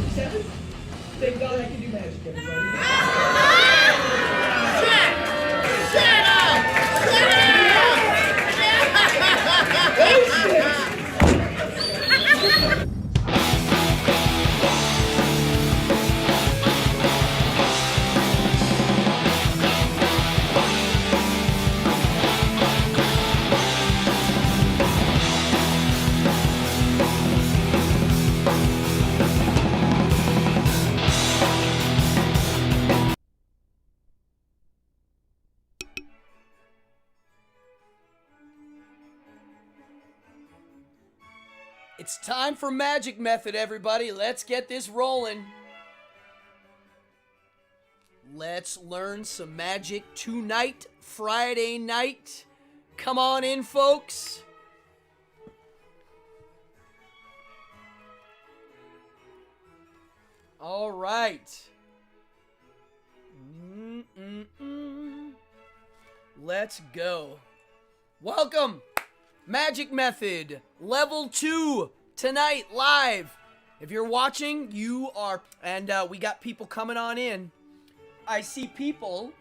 7? Thank God I can do magic, everybody. Shut up! Oh, shit! It's time for Magic Method, everybody. Let's get this rolling. Let's learn some magic tonight, Friday night. Come on in, folks. All right. Let's go. Welcome. Magic Method, Level 2, tonight, live. If you're watching, you are, and we got people coming on in. I see people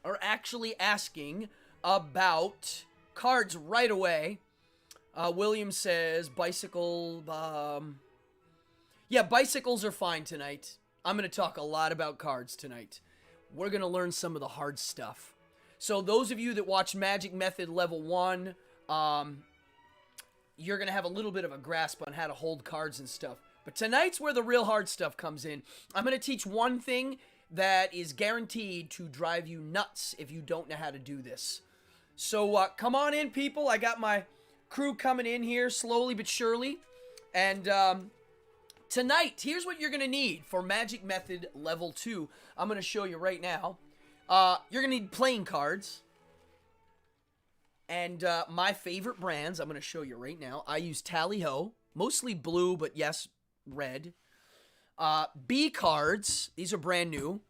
are actually asking about cards right away. William says, bicycle, yeah, bicycles are fine tonight. I'm going to talk a lot about cards tonight. We're going to learn some of the hard stuff. So those of you that watch Magic Method Level 1, you're going to have a little bit of a grasp on how to hold cards and stuff. But tonight's where the real hard stuff comes in. I'm going to teach one thing that is guaranteed to drive you nuts if you don't know how to do this. So come on in, people. I got my crew coming in here slowly but surely. And tonight, here's what you're going to need for Magic Method Level 2. I'm going to show you right now. You're going to need playing cards. And my favorite brands, I'm going to show you right now. I use Tally-Ho, mostly blue, but yes, red. B cards, these are brand new.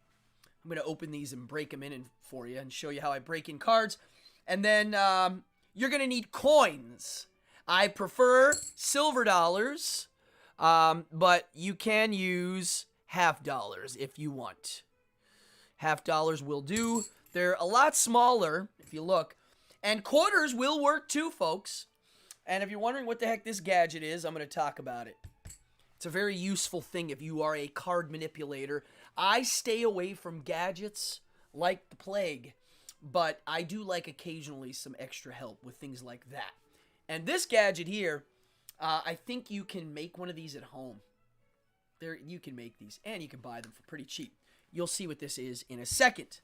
I'm going to open these and break them in for you and show you how I break in cards. And then you're going to need coins. I prefer silver dollars, but you can use half dollars if you want. Half dollars will do. They're a lot smaller, if you look. And quarters will work too, folks. And if you're wondering what the heck this gadget is, I'm going to talk about it. It's a very useful thing if you are a card manipulator. I stay away from gadgets like the plague, but I do like occasionally some extra help with things like that. And this gadget here, I think you can make one of these at home. You can make these, and you can buy them for pretty cheap. You'll see what this is in a second.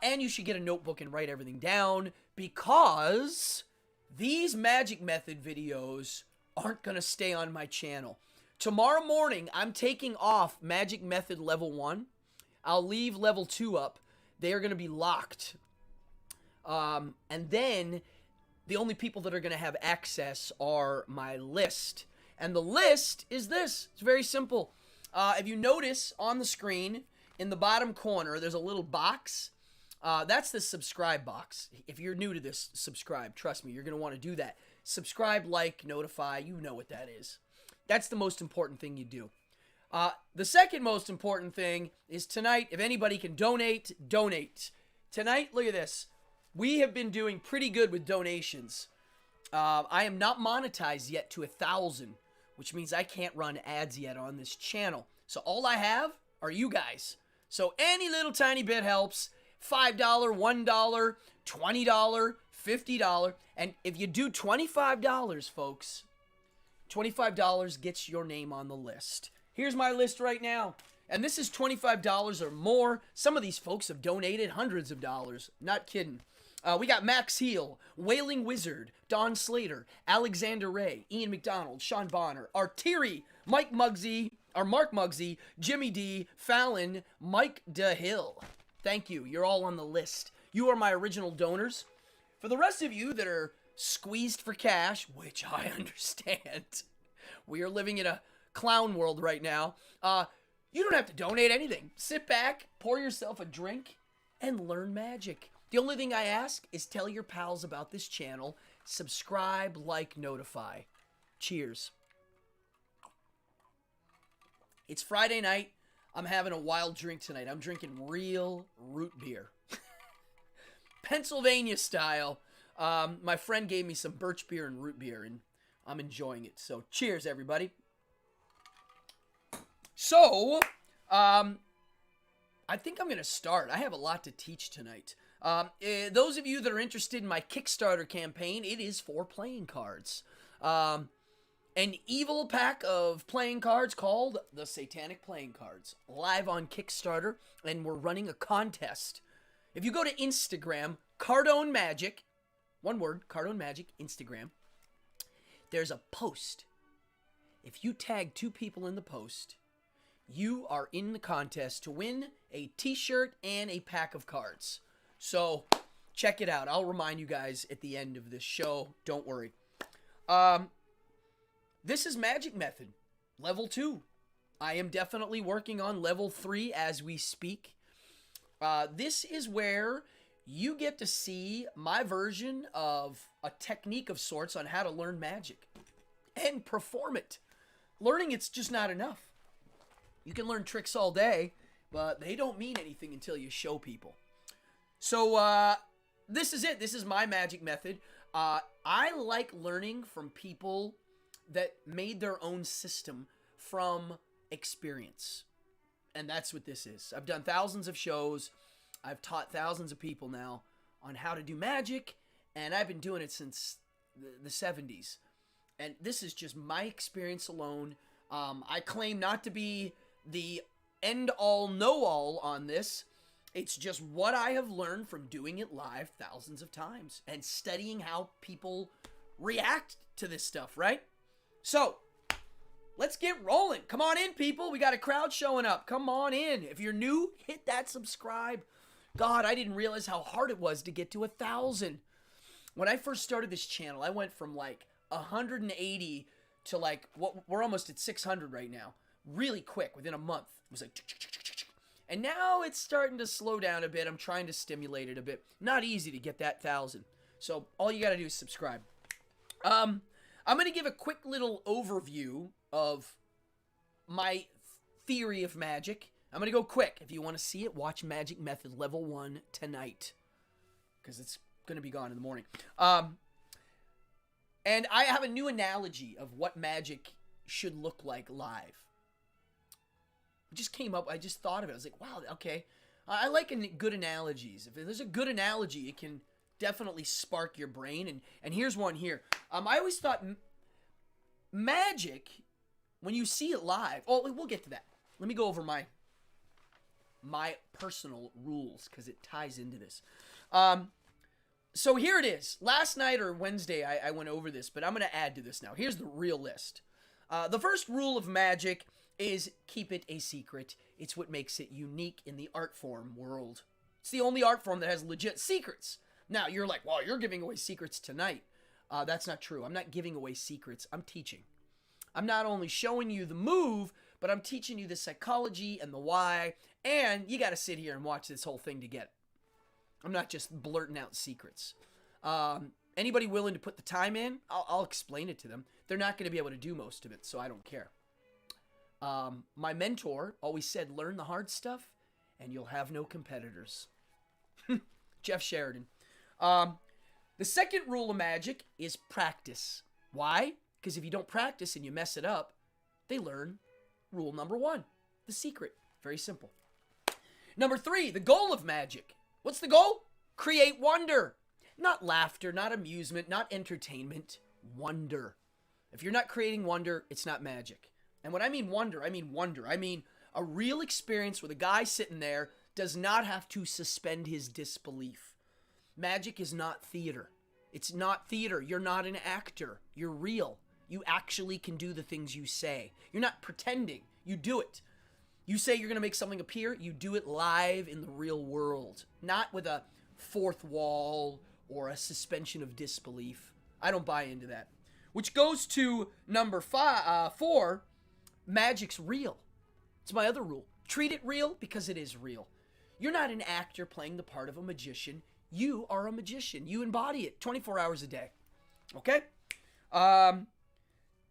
And you should get a notebook and write everything down because these Magic Method videos aren't going to stay on my channel. Tomorrow morning, I'm taking off Magic Method Level 1. I'll leave Level 2 up. They are going to be locked. And then the only people that are going to have access are my list. And the list is this. It's very simple. If you notice on the screen, in the bottom corner, there's a little box. That's the subscribe box. If you're new to this, subscribe. Trust me, you're going to want to do that. Subscribe, like, notify. You know what that is. That's the most important thing you do. The second most important thing is tonight, if anybody can donate, donate. Tonight, look at this. We have been doing pretty good with donations. I am not monetized yet to 1,000, which means I can't run ads yet on this channel. So all I have are you guys. So any little tiny bit helps. $5, $1, $20, $50. And if you do $25, folks, $25 gets your name on the list. Here's my list right now. And this is $25 or more. Some of these folks have donated hundreds of dollars. Not kidding. We got Max Heel, Wailing Wizard, Don Slater, Alexander Ray, Ian McDonald, Sean Bonner, Artiri, Mark Mugsy, Jimmy D, Fallon, Mike DeHill. Thank you. You're all on the list. You are my original donors. For the rest of you that are squeezed for cash, which I understand, we are living in a clown world right now. You don't have to donate anything. Sit back, pour yourself a drink, and learn magic. The only thing I ask is tell your pals about this channel. Subscribe, like, notify. Cheers. It's Friday night. I'm having a wild drink tonight. I'm drinking real root beer. Pennsylvania style. My friend gave me some birch beer and root beer, and I'm enjoying it. So cheers, everybody. So, I think I'm going to start. I have a lot to teach tonight. Those of you that are interested in my Kickstarter campaign, it is for playing cards. An evil pack of playing cards called the Satanic Playing Cards, live on Kickstarter, and we're running a contest. If you go to Instagram, Cardone Magic, one word, Cardone Magic, Instagram, there's a post. If you tag 2 people in the post, you are in the contest to win a t-shirt and a pack of cards. So, check it out. I'll remind you guys at the end of this show. Don't worry. This is Magic Method, level 2. I am definitely working on level 3 as we speak. This is where you get to see my version of a technique of sorts on how to learn magic and perform it. Learning it's just not enough. You can learn tricks all day, but they don't mean anything until you show people. So, this is it. This is my magic method. I like learning from people that made their own system from experience. And that's what this is. I've done thousands of shows. I've taught thousands of people now on how to do magic, and I've been doing it since the 70s. And this is just my experience alone. I claim not to be the end-all, know-all on this. It's just what I have learned from doing it live thousands of times and studying how people react to this stuff, right? So, let's get rolling. Come on in, people. We got a crowd showing up. Come on in. If you're new, hit that subscribe. God, I didn't realize how hard it was to get to 1,000. When I first started this channel, I went from like 180 to like, we're almost at 600 right now. Really quick, within a month. It was like, and now it's starting to slow down a bit. I'm trying to stimulate it a bit. Not easy to get that 1,000. So all you got to do is subscribe. I'm going to give a quick little overview of my theory of magic. I'm going to go quick. If you want to see it, watch Magic Method Level 1 tonight, because it's going to be gone in the morning. And I have a new analogy of what magic should look like live. It just came up. I just thought of it. I was like, wow, okay. I like good analogies. If there's a good analogy, it can definitely spark your brain. And here's one here. I always thought magic, when you see it live, we'll get to that. Let me go over my personal rules, because it ties into this. So here it is. Last night or Wednesday, I went over this, but I'm going to add to this now. Here's the real list. The first rule of magic is keep it a secret. It's what makes it unique in the art form world. It's the only art form that has legit secrets. Now, you're like, well, you're giving away secrets tonight. That's not true. I'm not giving away secrets. I'm teaching. I'm not only showing you the move, but I'm teaching you the psychology and the why, and you got to sit here and watch this whole thing to get it. I'm not just blurting out secrets. Anybody willing to put the time in, I'll explain it to them. They're not going to be able to do most of it, so I don't care. My mentor always said, learn the hard stuff, and you'll have no competitors. Jeff Sheridan. The second rule of magic is practice. Why? Because if you don't practice and you mess it up, they learn rule number 1, the secret. Very simple. Number 3, the goal of magic. What's the goal? Create wonder. Not laughter, not amusement, not entertainment. Wonder. If you're not creating wonder, it's not magic. And when I mean wonder, I mean wonder. I mean a real experience where the guy sitting there does not have to suspend his disbelief. Magic is not theater. It's not theater. You're not an actor. You're real. You actually can do the things you say. You're not pretending. You do it. You say you're going to make something appear. You do it live in the real world. Not with a fourth wall or a suspension of disbelief. I don't buy into that. Which goes to number 4, magic's real. It's my other rule. Treat it real because it is real. You're not an actor playing the part of a magician. You are a magician. You embody it 24 hours a day. Okay?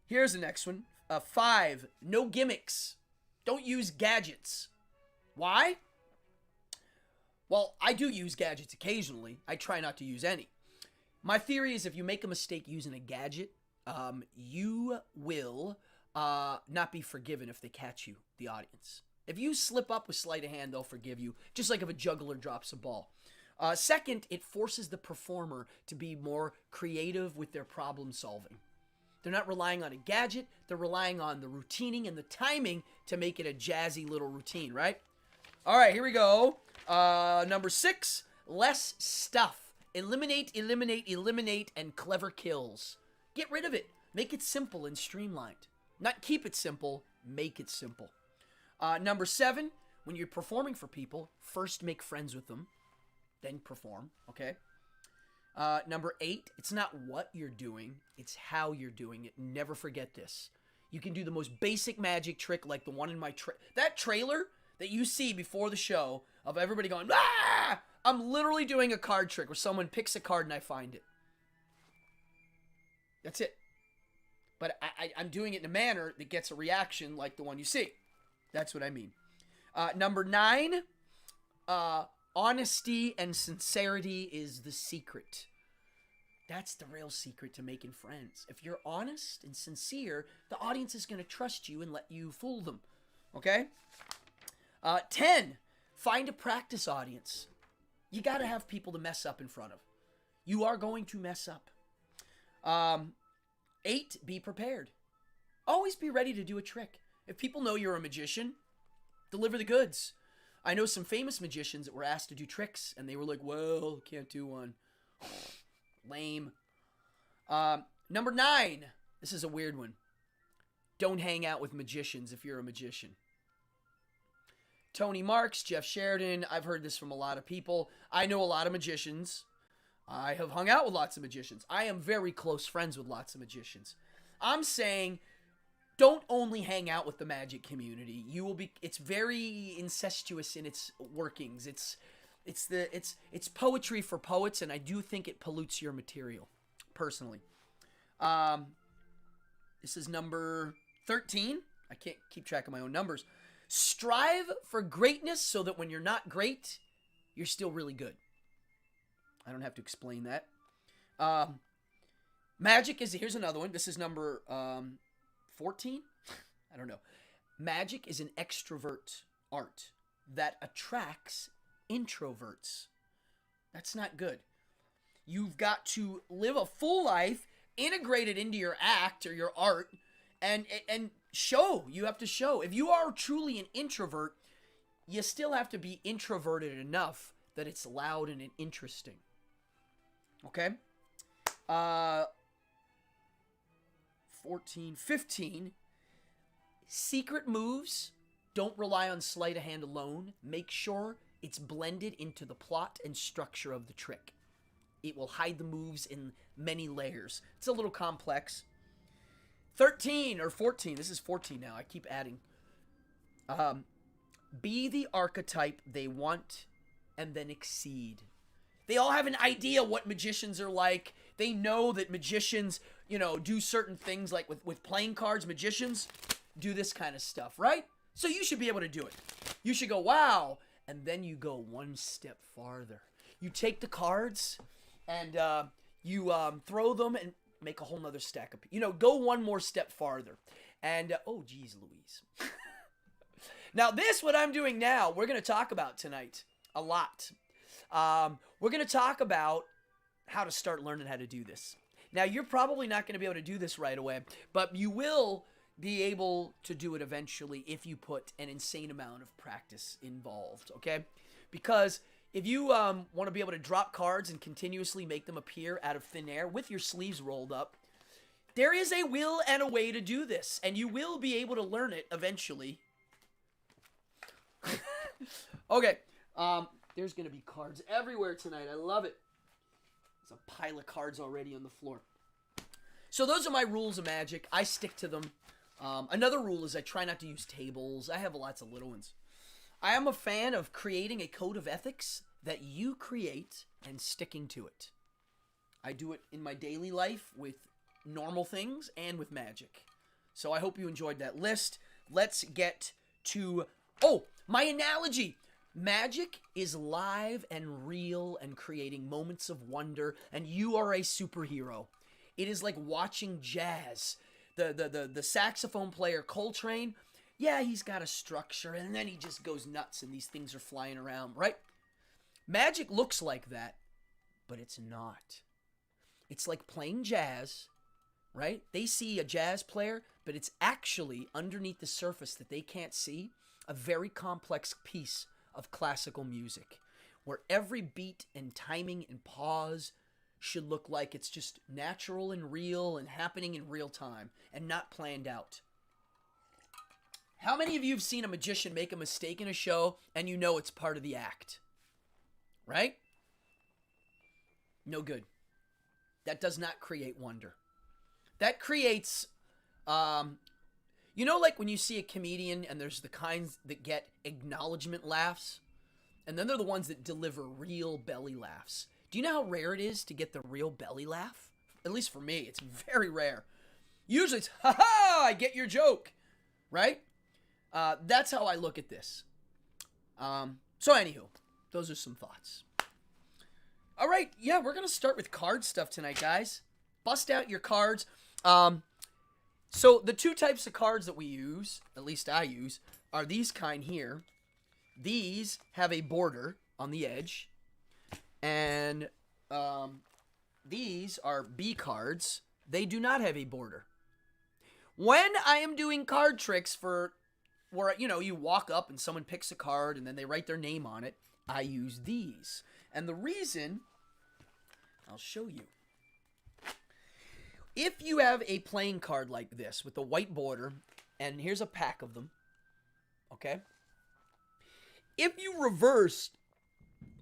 Here's the next one. 5, no gimmicks. Don't use gadgets. Why? Well, I do use gadgets occasionally. I try not to use any. My theory is if you make a mistake using a gadget, you will not be forgiven if they catch you, the audience. If you slip up with sleight of hand, they'll forgive you, just like if a juggler drops a ball. Second, it forces the performer to be more creative with their problem solving. They're not relying on a gadget. They're relying on the routining and the timing to make it a jazzy little routine, right? All right, here we go. Number 6, less stuff. Eliminate, and clever kills. Get rid of it. Make it simple and streamlined. Not keep it simple, make it simple. Number 7, when you're performing for people, first make friends with them, then perform, okay? Number 8, it's not what you're doing, it's how you're doing it. Never forget this. You can do the most basic magic trick like the one in my that trailer that you see before the show of everybody going, ah! I'm literally doing a card trick where someone picks a card and I find it. That's it. But I'm doing it in a manner that gets a reaction like the one you see. That's what I mean. Number 9, honesty and sincerity is the secret. That's the real secret to making friends. If you're honest and sincere, the audience is going to trust you and let you fool them. Okay? 10, find a practice audience. You got to have people to mess up in front of. You are going to mess up. 8, be prepared. Always be ready to do a trick. If people know you're a magician, deliver the goods. I know some famous magicians that were asked to do tricks, and they were like, well, can't do one. Lame. Number 9. This is a weird one. Don't hang out with magicians if you're a magician. Tony Marks, Jeff Sheridan, I've heard this from a lot of people. I know a lot of magicians. I have hung out with lots of magicians. I am very close friends with lots of magicians. I'm saying don't only hang out with the magic community. It's very incestuous in its workings. It's poetry for poets, and I do think it pollutes your material, personally. This is number 13. I can't keep track of my own numbers. Strive for greatness so that when you're not great, you're still really good. I don't have to explain that. Magic is, here's another one. This is number 14? I don't know. Magic is an extrovert art that attracts introverts. That's not good. You've got to live a full life, integrate it into your act or your art, and show. You have to show. If you are truly an introvert, you still have to be introverted enough that it's loud and interesting. Okay? 14, 15. Secret moves. Don't rely on sleight of hand alone. Make sure it's blended into the plot and structure of the trick. It will hide the moves in many layers. It's a little complex. 13 or 14. This is 14 now. I keep adding. Be the archetype they want and then exceed. They all have an idea what magicians are like. They know that magicians, do certain things like with playing cards. Magicians do this kind of stuff, right? So you should be able to do it. You should go, wow. And then you go one step farther. You take the cards and you throw them and make a whole nother stack of, go one more step farther. And, oh, geez, Louise. Now, what I'm doing now, we're going to talk about tonight a lot. We're going to talk about how to start learning how to do this. Now, you're probably not going to be able to do this right away, but you will be able to do it eventually if you put an insane amount of practice involved, okay? Because if you want to be able to drop cards and continuously make them appear out of thin air with your sleeves rolled up, there is a will and a way to do this, and you will be able to learn it eventually. Okay, there's going to be cards everywhere tonight. I love it. There's a pile of cards already on the floor. So those are my rules of magic. I stick to them. Another rule is I try not to use tables. I have lots of little ones. I am a fan of creating a code of ethics that you create and sticking to it. I do it in my daily life with normal things and with magic. So I hope you enjoyed that list. Let's get to... Oh, my analogy. Magic is live and real and creating moments of wonder, and you are a superhero. It is like watching jazz. The saxophone player Coltrane, yeah, he's got a structure, and then he just goes nuts, and these things are flying around, right? Magic looks like that, but it's not. It's like playing jazz, right? They see a jazz player, but it's actually underneath the surface that they can't see, a very complex piece of classical music, where every beat and timing and pause should look like it's just natural and real and happening in real time and not planned out. How many of you have seen a magician make a mistake in a show and you know it's part of the act? Right? No good. That does not create wonder. That creates, you know, like when you see a comedian and there's the kinds that get acknowledgement laughs, and then they're the ones that deliver real belly laughs. Do you know how rare it is to get the real belly laugh? At least for me, it's very rare. Usually it's, ha-ha, I get your joke, right? That's how I look at this. So anywho, those are some thoughts. All right, yeah, we're going to start with card stuff tonight, guys. Bust out your cards. So the two types of cards that we use, at least I use, are these kind here. These have a border on the edge. And these are B cards. They do not have a border. When I am doing card tricks for where, you know, you walk up and someone picks a card and then they write their name on it, I use these. And the reason, I'll show you. If you have a playing card like this with a white border, and here's a pack of them, okay? If you reverse,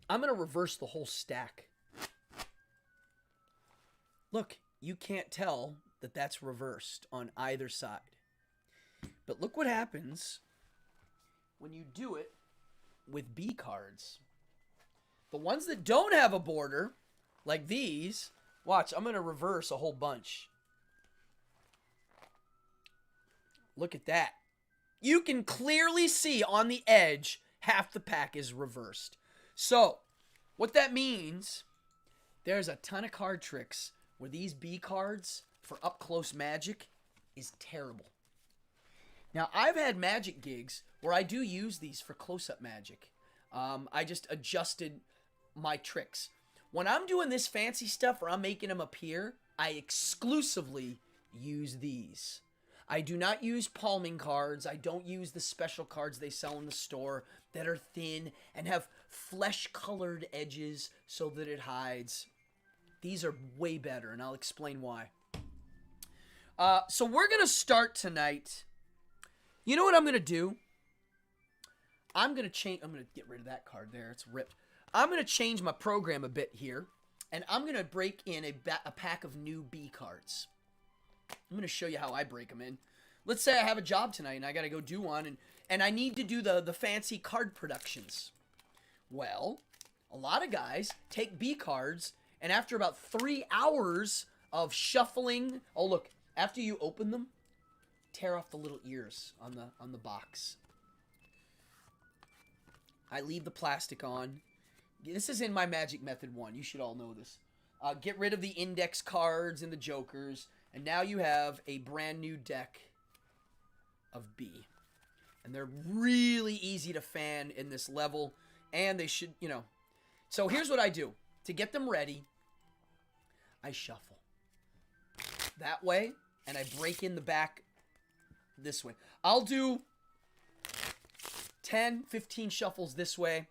I'm going to reverse the whole stack. Look, you can't tell that that's reversed on either side. But look what happens when you do it with B cards. The ones that don't have a border, like these, watch, I'm going to reverse a whole bunch. Look at that. You can clearly see on the edge, half the pack is reversed. So, what that means, there's a ton of card tricks where these B cards for up-close magic is terrible. Now, I've had magic gigs where I do use these for close-up magic. I just adjusted my tricks. When I'm doing this fancy stuff where I'm making them appear, I exclusively use these. I do not use palming cards. I don't use the special cards they sell in the store that are thin and have flesh-colored edges so that it hides. These are way better, and I'll explain why. So we're going to start tonight. You know what I'm going to do? I'm going to get rid of that card there. It's ripped. I'm going to change my program a bit here, and I'm going to break in a pack of new B cards. I'm going to show you how I break them in. Let's say I have a job tonight, and I got to go do one, and I need to do the fancy card productions. Well, a lot of guys take B cards, and after about 3 hours of shuffling, oh look, after you open them, tear off the little ears on the box. I leave the plastic on. This is in my Magic Method 1. You should all know this. Get rid of the index cards and the jokers. And now you have a brand new deck of B. And they're really easy to fan in this level. And they should, you know. So here's what I do. To get them ready, I shuffle. That way. And I break in the back this way. I'll do 10, 15 shuffles this way.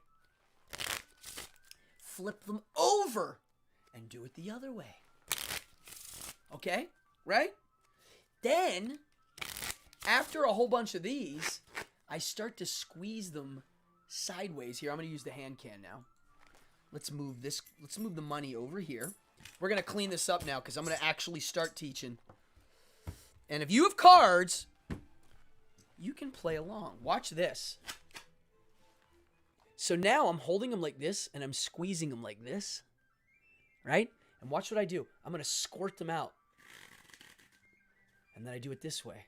Flip them over and do it the other way. Okay? Right? Then, after a whole bunch of these, I start to squeeze them sideways here. I'm going to use the hand can now. Let's move this. Let's move the money over here. We're going to clean this up now because I'm going to actually start teaching. And if you have cards, you can play along. Watch this. So now I'm holding them like this, and I'm squeezing them like this, right? And watch what I do. I'm going to squirt them out. And then I do it this way.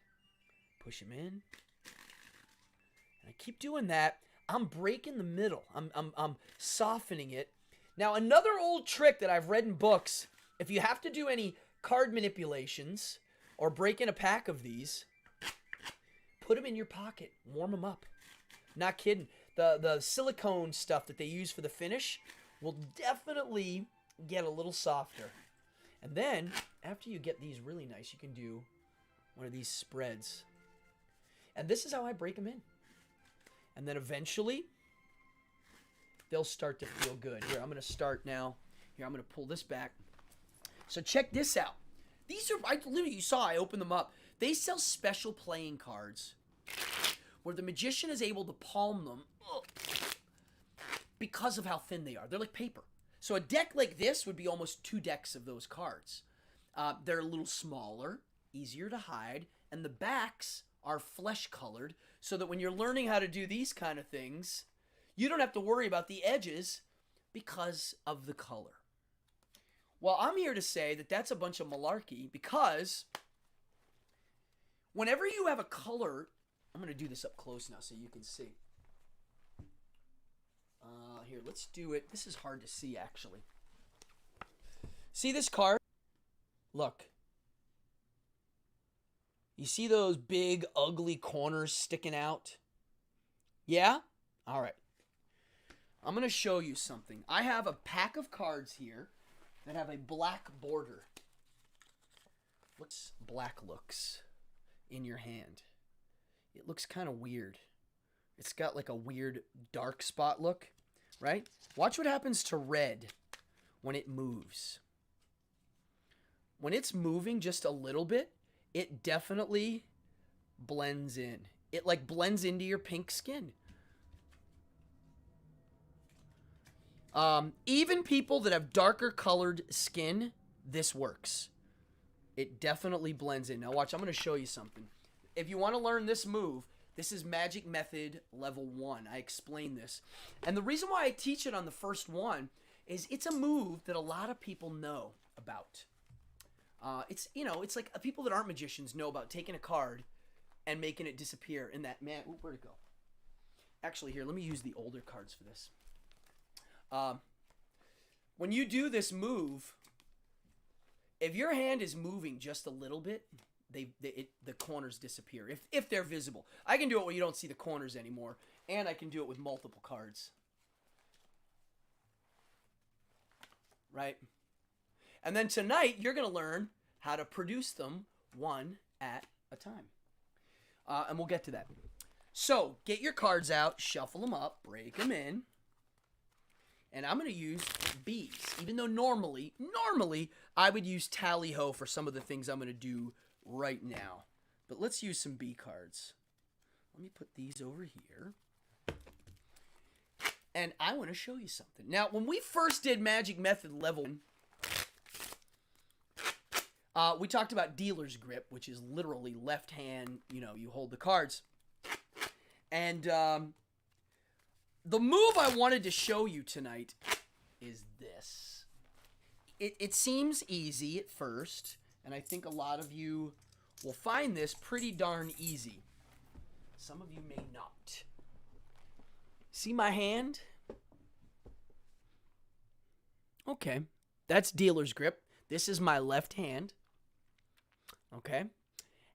Push them in. keep doing that. I'm breaking the middle. I'm softening it. Now, another old trick that I've read in books, if you have to do any card manipulations or break in a pack of these, put them in your pocket. Warm them up. Not kidding. The silicone stuff that they use for the finish will definitely get a little softer. And then, after you get these really nice, you can do one of these spreads. And this is how I break them in. And then eventually, they'll start to feel good. Here, I'm going to start now. Here, I'm going to pull this back. So check this out. These are, literally, you saw I opened them up. They sell special playing cards where the magician is able to palm them because of how thin they are. They're like paper. So a deck like this would be almost 2 decks of those cards. They're a little smaller, easier to hide, and the backs are flesh-colored so that when you're learning how to do these kind of things, you don't have to worry about the edges because of the color. Well, I'm here to say that that's a bunch of malarkey because whenever you have a color, I'm going to do this up close now so you can see. Here, let's do it. This is hard to see, actually. See this card? Look. You see those big, ugly corners sticking out? Yeah? All right. I'm going to show you something. I have a pack of cards here that have a black border. What's black looks in your hand? It looks kind of weird. It's got like a weird dark spot look, right? Watch what happens to red when it moves. When it's moving just a little bit, it definitely blends in. It like blends into your pink skin. Even people that have darker colored skin, this works. It definitely blends in. Now watch, I'm going to show you something. If you want to learn this move, this is Magic Method Level 1. I explain this. And the reason why I teach it on the first one is it's a move that a lot of people know about. It's like people that aren't magicians know about taking a card and making it disappear in that man. Ooh, where'd it go? Actually, here, let me use the older cards for this. When you do this move, if your hand is moving just a little bit, the corners disappear if they're visible. I can do it where you don't see the corners anymore, and I can do it with multiple cards. Right? And then tonight, you're going to learn how to produce them one at a time. And we'll get to that. So, get your cards out, shuffle them up, break them in. And I'm going to use B's, even though normally, I would use Tally-Ho for some of the things I'm going to do right now. But let's use some B cards. Let me put these over here. And I want to show you something. Now, when we first did Magic Method Level 1, we talked about dealer's grip, which is literally left hand, you hold the cards. And the move I wanted to show you tonight is this. It seems easy at first, and I think a lot of you will find this pretty darn easy. Some of you may not. See my hand? Okay, that's dealer's grip. This is my left hand. Okay,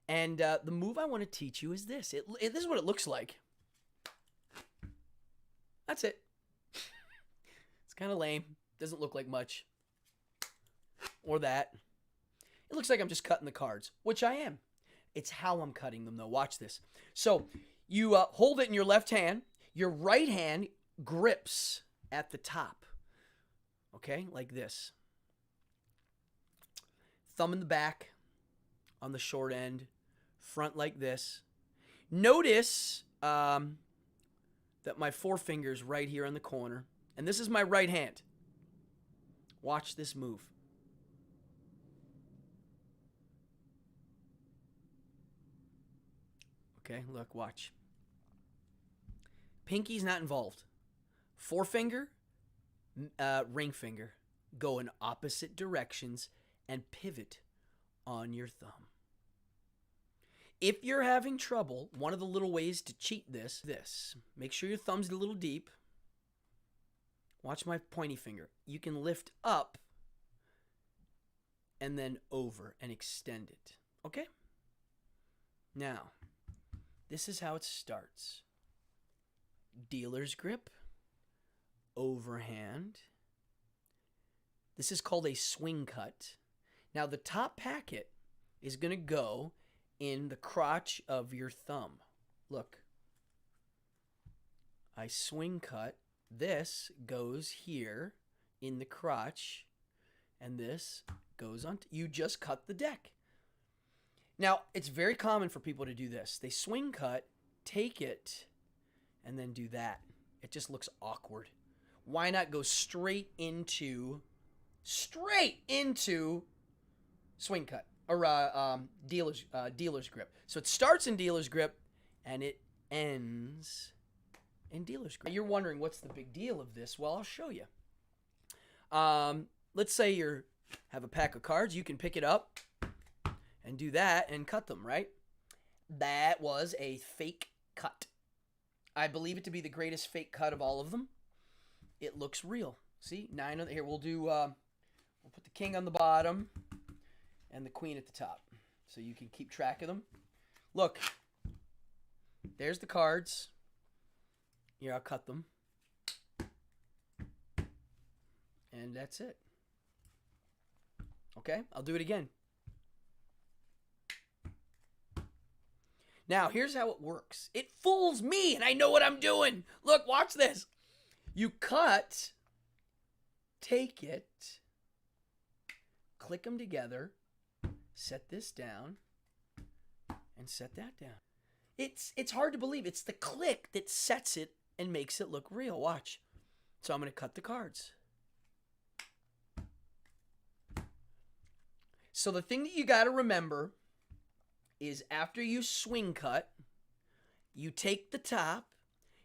and the move I want to teach you is this. This is what it looks like. That's it. It's kind of lame. Doesn't look like much. Or that. It looks like I'm just cutting the cards, which I am. It's how I'm cutting them, though. Watch this. So you hold it in your left hand. Your right hand grips at the top. Okay, like this. Thumb in the back on the short end. Front like this. Notice that my forefinger's right here in the corner. And this is my right hand. Watch this move. Okay, look, watch. Pinky's not involved. Forefinger, ring finger go in opposite directions and pivot on your thumb. If you're having trouble, one of the little ways to cheat this, make sure your thumb's a little deep. Watch my pointy finger. You can lift up and then over and extend it. Okay? Now, this is how it starts. Dealer's grip, overhand. This is called a swing cut. Now, the top packet is going to go in the crotch of your thumb. Look. I swing cut. This goes here in the crotch, and this goes on. You just cut the deck. Now, it's very common for people to do this. They swing cut, take it, and then do that. It just looks awkward. Why not go straight into swing cut or dealer's grip? So it starts in dealer's grip and it ends in dealer's grip. You're wondering what's the big deal of this? Well, I'll show you. Let's say you have a pack of cards. You can pick it up and do that and cut them, right? That was a fake cut. I believe it to be the greatest fake cut of all of them. It looks real. See, 9 of the, here we'll do. We'll put the king on the bottom and the queen at the top, so you can keep track of them. Look, there's the cards. Here, I'll cut them, and that's it. Okay, I'll do it again. Now, here's how it works. It fools me, and I know what I'm doing. Look, watch this. You cut, take it, click them together, set this down, and set that down. It's hard to believe. It's the click that sets it and makes it look real. Watch. So I'm going to cut the cards. So the thing that you got to remember is after you swing cut, you take the top,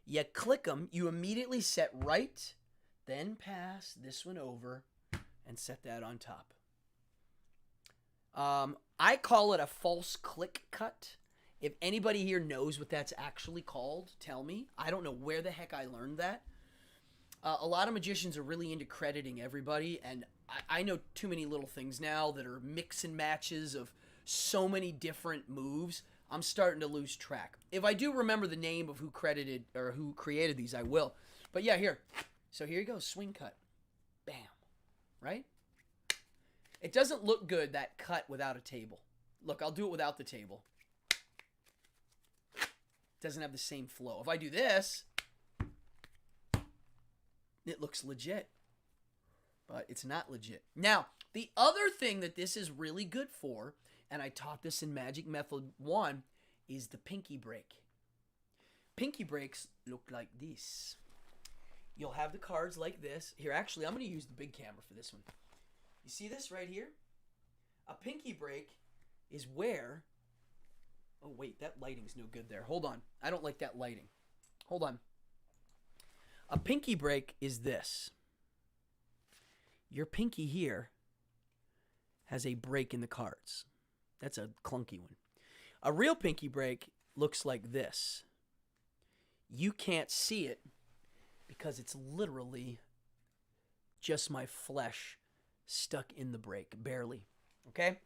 you click them, you immediately set right, then pass this one over and set that on top. I call it a false click cut. If anybody here knows what that's actually called, tell me. I don't know where the heck I learned that. A lot of magicians are really into crediting everybody, and I know too many little things now that are mix and matches of so many different moves. I'm starting to lose track. If I do remember the name of who credited or who created these, I will. But yeah, here. So here you go, swing cut. Bam. Right? It doesn't look good, that cut without a table. Look, I'll do it without the table. It doesn't have the same flow. If I do this, it looks legit. But it's not legit. Now, the other thing that this is really good for, and I taught this in Magic Method 1, is the pinky break. Pinky breaks look like this. You'll have the cards like this. Here, actually, I'm going to use the big camera for this one. You see this right here? A pinky break is where... Oh, wait, that lighting's no good there. Hold on. I don't like that lighting. Hold on. A pinky break is this. Your pinky here has a break in the cards. That's a clunky one. A real pinky break looks like this. You can't see it because it's literally just my flesh stuck in the break, barely. Okay?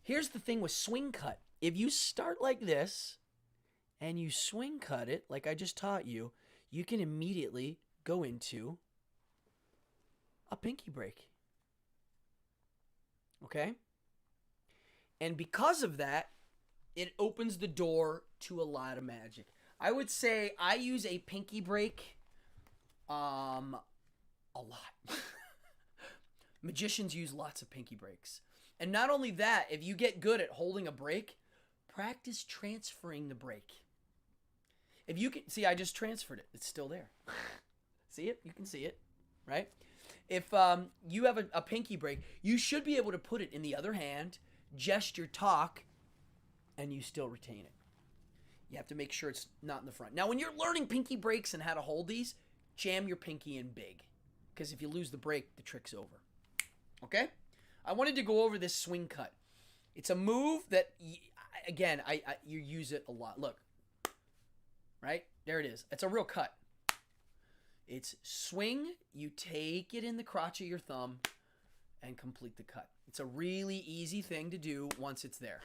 Here's the thing with swing cut. If you start like this and you swing cut it, like I just taught you, you can immediately go into a pinky break. Okay? And because of that, it opens the door to a lot of magic. I would say I use a pinky break a lot. Magicians use lots of pinky breaks. And not only that, if you get good at holding a break, practice transferring the break. If you can see, I just transferred it. It's still there. See it? You can see it, right? If you have a pinky break, you should be able to put it in the other hand, gesture, talk, and you still retain it. You have to make sure it's not in the front. Now, when you're learning pinky breaks and how to hold these, jam your pinky in big. Because if you lose the break, the trick's over. Okay? I wanted to go over this swing cut. It's a move that again, you use it a lot. Look, right there it is. It's a real cut. It's swing. You take it in the crotch of your thumb and complete the cut. It's a really easy thing to do once it's there.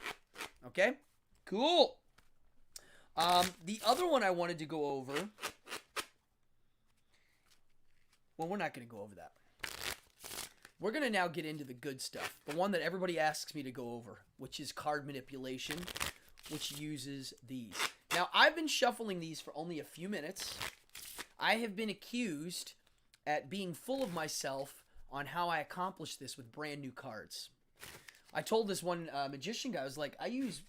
Okay, cool. The other one I wanted to go over. Well, we're not going to go over that. We're going to now get into the good stuff. The one that everybody asks me to go over, which is card manipulation, which uses these. Now, I've been shuffling these for only a few minutes. I have been accused at being full of myself on how I accomplish this with brand new cards. I told this one magician guy, I was like, I use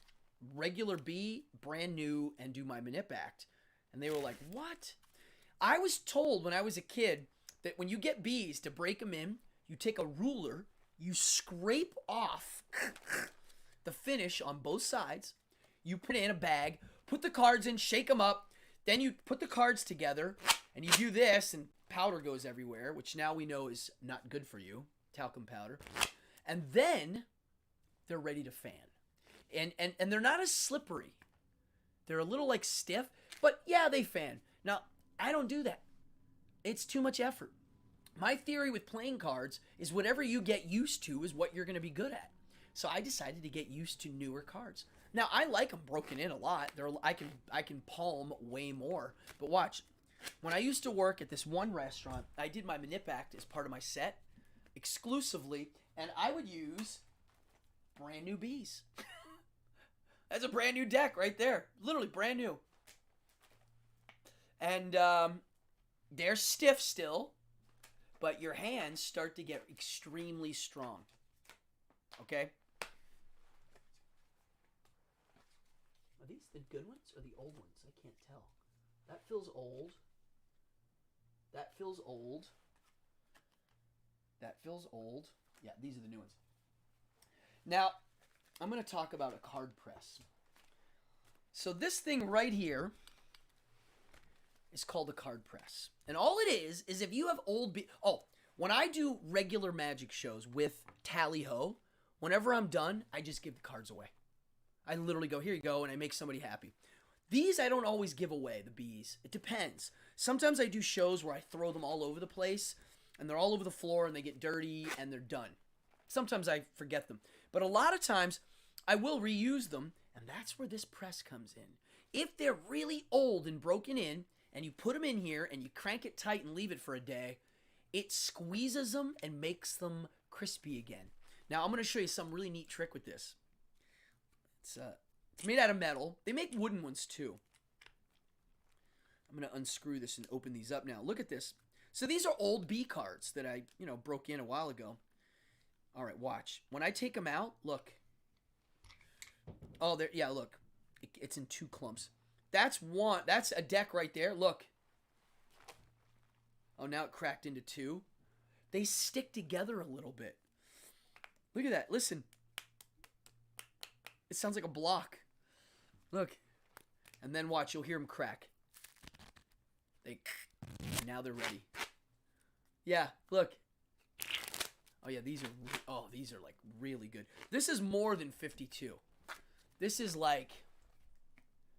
regular B, brand new, and do my manip act. And they were like, what? I was told when I was a kid that when you get Bs, to break them in, you take a ruler, you scrape off the finish on both sides, you put it in a bag, put the cards in, shake them up, then you put the cards together, and you do this, and powder goes everywhere, which now we know is not good for you, talcum powder. And then they're ready to fan. And they're not as slippery. They're a little like stiff, but yeah, they fan. Now, I don't do that. It's too much effort. My theory with playing cards is whatever you get used to is what you're going to be good at. So I decided to get used to newer cards. Now, I like them broken in a lot. I can palm way more. But watch. When I used to work at this one restaurant, I did my manip act as part of my set exclusively, and I would use brand new Bs. That's a brand new deck right there. Literally brand new. And they're stiff still, but your hands start to get extremely strong. Okay? Are these the good ones or the old ones? I can't tell. That feels old. That feels old. That feels old. Yeah, these are the new ones. Now, I'm going to talk about a card press. So this thing right here is called a card press. And all it is if you have old... when I do regular magic shows with Tally-Ho, whenever I'm done, I just give the cards away. I literally go, here you go, and I make somebody happy. These I don't always give away, the Bs. It depends. Sometimes I do shows where I throw them all over the place, and they're all over the floor, and they get dirty, and they're done. Sometimes I forget them. But a lot of times, I will reuse them, and that's where this press comes in. If they're really old and broken in, and you put them in here, and you crank it tight and leave it for a day, it squeezes them and makes them crispy again. Now, I'm going to show you some really neat trick with this. It's made out of metal. They make wooden ones, too. I'm going to unscrew this and open these up now. Look at this. So these are old B cards that I, broke in a while ago. All right, watch. When I take them out, look. Oh, there. Yeah, look. It's in two clumps. That's one. That's a deck right there. Look. Oh, now it cracked into two. They stick together a little bit. Look at that. Listen. It sounds like a block. Look. And then watch. You'll hear them crack. Now they're ready. Yeah, look. Oh, yeah, these are like really good. This is more than 52. This is like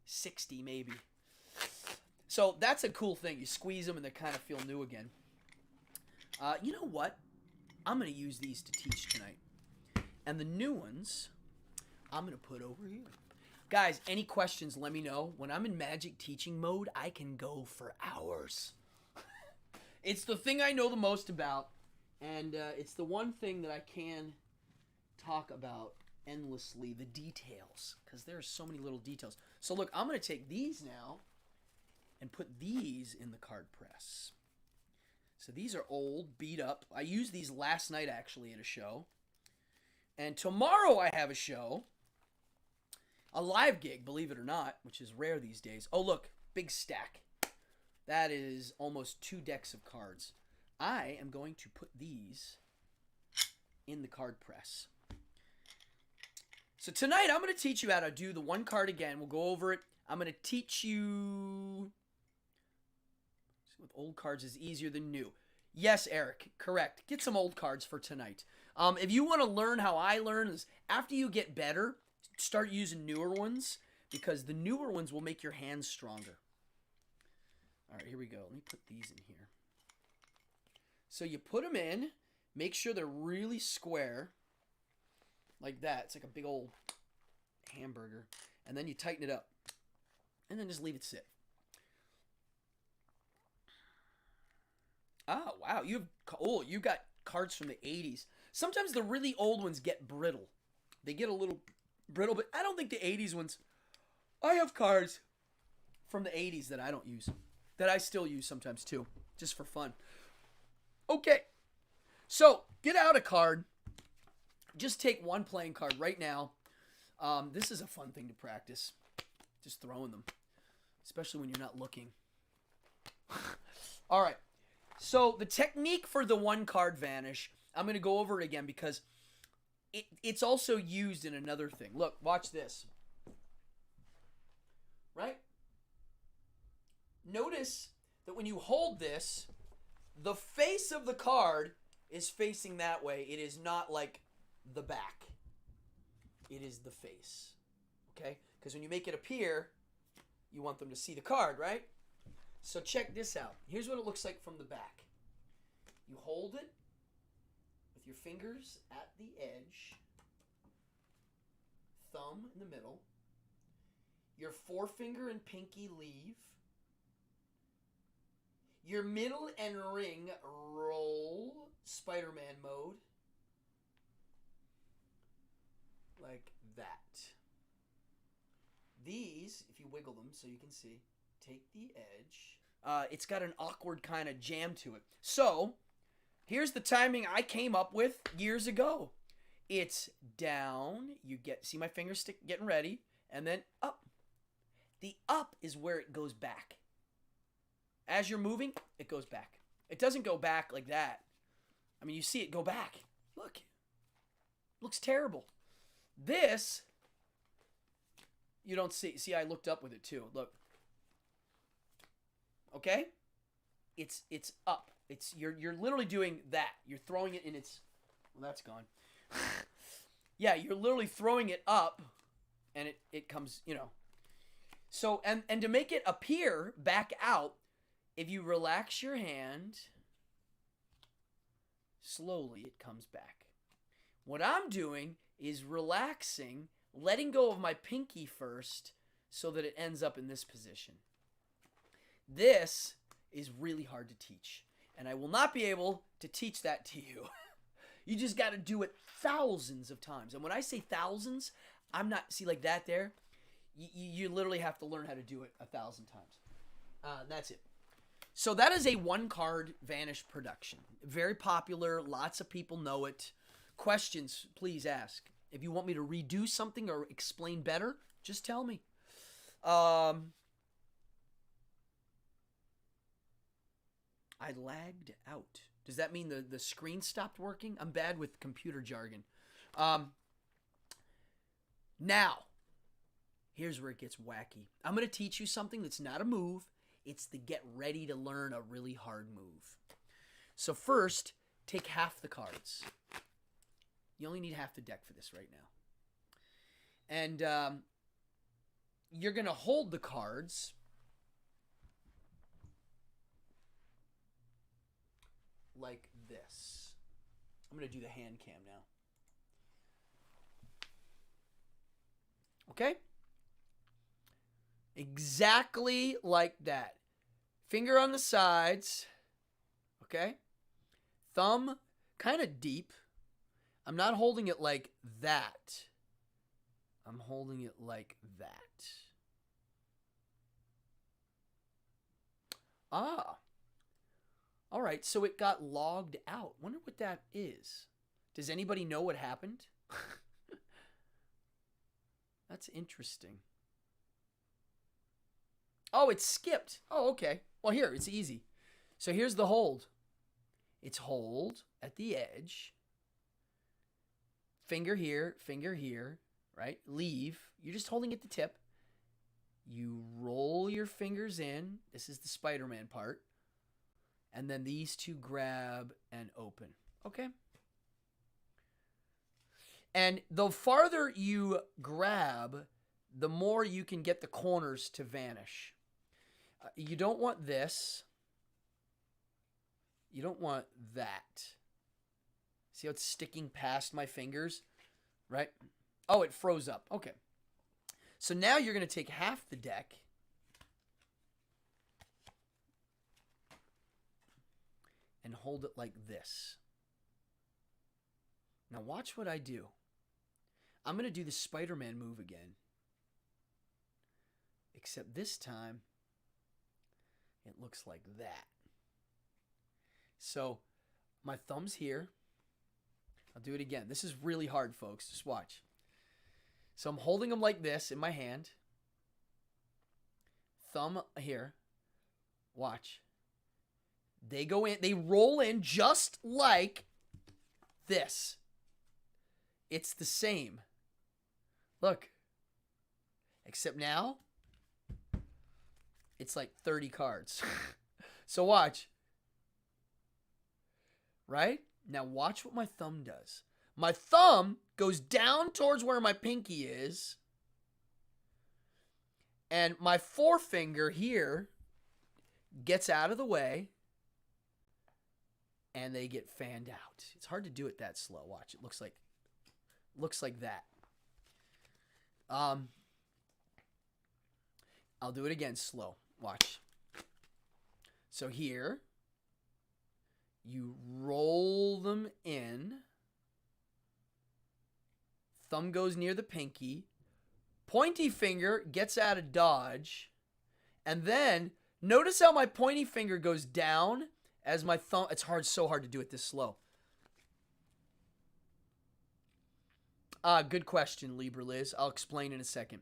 60 maybe. So that's a cool thing. You squeeze them and they kind of feel new again. You know what? I'm going to use these to teach tonight. And the new ones, I'm going to put over here. Guys, any questions, let me know. When I'm in magic teaching mode, I can go for hours. It's the thing I know the most about. And it's the one thing that I can talk about endlessly, the details. Because there are so many little details. So look, I'm going to take these now and put these in the card press. So these are old, beat up. I used these last night, actually, at a show. And tomorrow I have a show. A live gig, believe it or not, which is rare these days. Oh, look, big stack. That is almost 2 decks of cards. I am going to put these in the card press. So tonight, I'm going to teach you how to do the one card again. We'll go over it. I'm going to teach you... with old cards is easier than new. Yes, Eric, correct. Get some old cards for tonight. If you want to learn how I learn, is after you get better, Start using newer ones because the newer ones will make your hands stronger. All right, here we go. Let me put these in here. So you put them in, make sure they're really square, like that. It's like a big old hamburger. And then you tighten it up. And then just leave it sit. Oh, wow. You got cards from the 80s. Sometimes the really old ones get brittle. They get a little brittle, but I don't think the 80s ones... I have cards from the 80s that I don't use. That I still use sometimes too. Just for fun. Okay. So, get out a card. Just take one playing card right now. This is a fun thing to practice. Just throwing them. Especially when you're not looking. All right. So, the technique for the one card vanish, I'm going to go over it again because it's also used in another thing. Look, watch this. Right? Notice that when you hold this, the face of the card is facing that way. It is not like the back. It is the face. Okay? Because when you make it appear, you want them to see the card, right? So check this out. Here's what it looks like from the back. You hold it with your fingers at the edge, thumb in the middle, your forefinger and pinky leave, your middle and ring roll Spider-Man mode, like that. These, if you wiggle them so you can see, take the edge. It's got an awkward kind of jam to it. So, here's the timing I came up with years ago. It's down, see my finger stick getting ready, and then up. The up is where it goes back. As you're moving, it goes back. It doesn't go back like that. I mean, you see it go back. Look. Looks terrible. This, you don't see. See, I looked up with it too. Look. Okay? It's up. You're literally doing that. You're throwing it in its... Well, that's gone. Yeah, you're literally throwing it up, and it comes, So, and to make it appear back out, if you relax your hand, slowly it comes back. What I'm doing is relaxing, letting go of my pinky first, so that it ends up in this position. This is really hard to teach, and I will not be able to teach that to you. You just got to do it thousands of times. And when I say thousands, I'm not, see like that there? You literally have to learn how to do it 1,000 times. That's it. So that is a one-card vanish production. Very popular. Lots of people know it. Questions, please ask. If you want me to redo something or explain better, just tell me. I lagged out. Does that mean the screen stopped working? I'm bad with computer jargon. Now, here's where it gets wacky. I'm going to teach you something that's not a move. It's the get ready to learn a really hard move. So first, take half the cards. You only need half the deck for this right now. And you're going to hold the cards like this. I'm going to do the hand cam now. Okay? Exactly like that. Finger on the sides. Okay? Thumb kind of deep. I'm not holding it like that. I'm holding it like that. Ah. All right, so it got logged out. Wonder what that is. Does anybody know what happened? That's interesting. Oh, it skipped. Oh, okay. Well, here, it's easy. So here's the hold. It's hold at the edge. Finger here, right? Leave. You're just holding at the tip. You roll your fingers in. This is the Spider-Man part. And then these two grab and open. Okay? And the farther you grab, the more you can get the corners to vanish. You don't want this. You don't want that. See how it's sticking past my fingers? Right? Oh, it froze up. Okay. So now you're going to take half the deck and hold it like this. Now watch what I do. I'm going to do the Spider-Man move again. Except this time, it looks like that. So my thumb's here. I'll do it again. This is really hard, folks. Just watch. So I'm holding them like this in my hand. Thumb here. Watch. They go in. They roll in just like this. It's the same. Look. Except now, it's like 30 cards. So watch. Right? Now watch what my thumb does. My thumb goes down towards where my pinky is. And my forefinger here gets out of the way. And they get fanned out. It's hard to do it that slow. Watch. It looks like that. I'll do it again slow. Watch. So here, you roll them in. Thumb goes near the pinky. Pointy finger gets out of dodge. And then, notice how my pointy finger goes down as my thumb. It's so hard to do it this slow. Good question, Libra Liz. I'll explain in a second.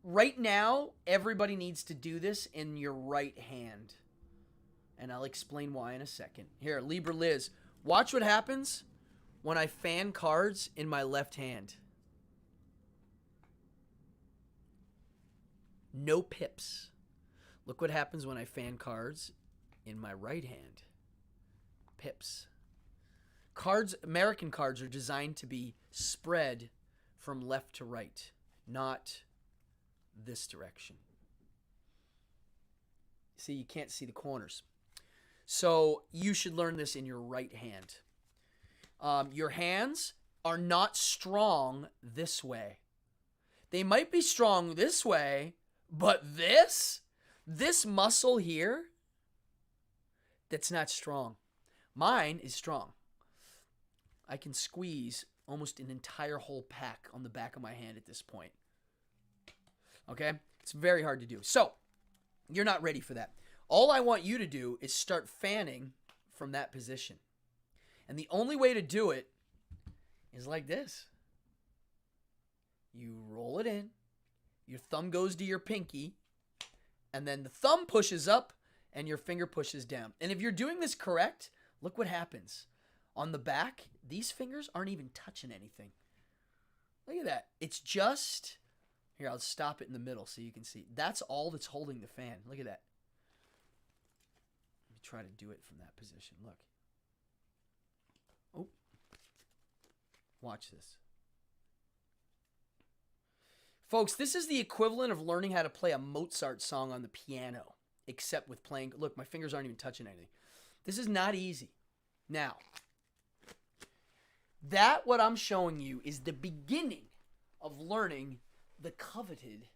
Right now, everybody needs to do this in your right hand. And I'll explain why in a second. Here, Libra Liz, watch what happens when I fan cards in my left hand. No pips. Look what happens when I fan cards in my right hand. Pips. Cards, American cards are designed to be spread from left to right, not this direction. See, you can't see the corners. So you should learn this in your right hand. Your hands are not strong this way. They might be strong this way, but this muscle here, that's not strong. Mine is strong. I can squeeze almost an entire whole pack on the back of my hand at this point. Okay? It's very hard to do. So, you're not ready for that. All I want you to do is start fanning from that position. And the only way to do it is like this. You roll it in. Your thumb goes to your pinky. And then the thumb pushes up and your finger pushes down. And if you're doing this correct, look what happens. On the back, these fingers aren't even touching anything. Look at that. It's just... Here, I'll stop it in the middle so you can see. That's all that's holding the fan. Look at that. Let me try to do it from that position. Look. Oh. Watch this. Folks, this is the equivalent of learning how to play a Mozart song on the piano, except with playing... Look, my fingers aren't even touching anything. This is not easy. Now... That, what I'm showing you, is the beginning of learning the coveted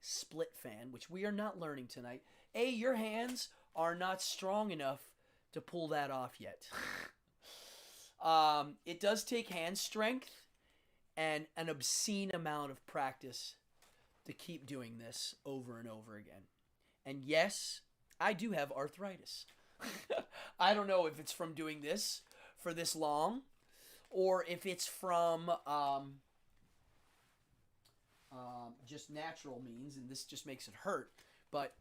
split fan, which we are not learning tonight. Your hands are not strong enough to pull that off yet. It does take hand strength and an obscene amount of practice to keep doing this over and over again. And yes, I do have arthritis. I don't know if it's from doing this for this long, or if it's from just natural means, and this just makes it hurt. But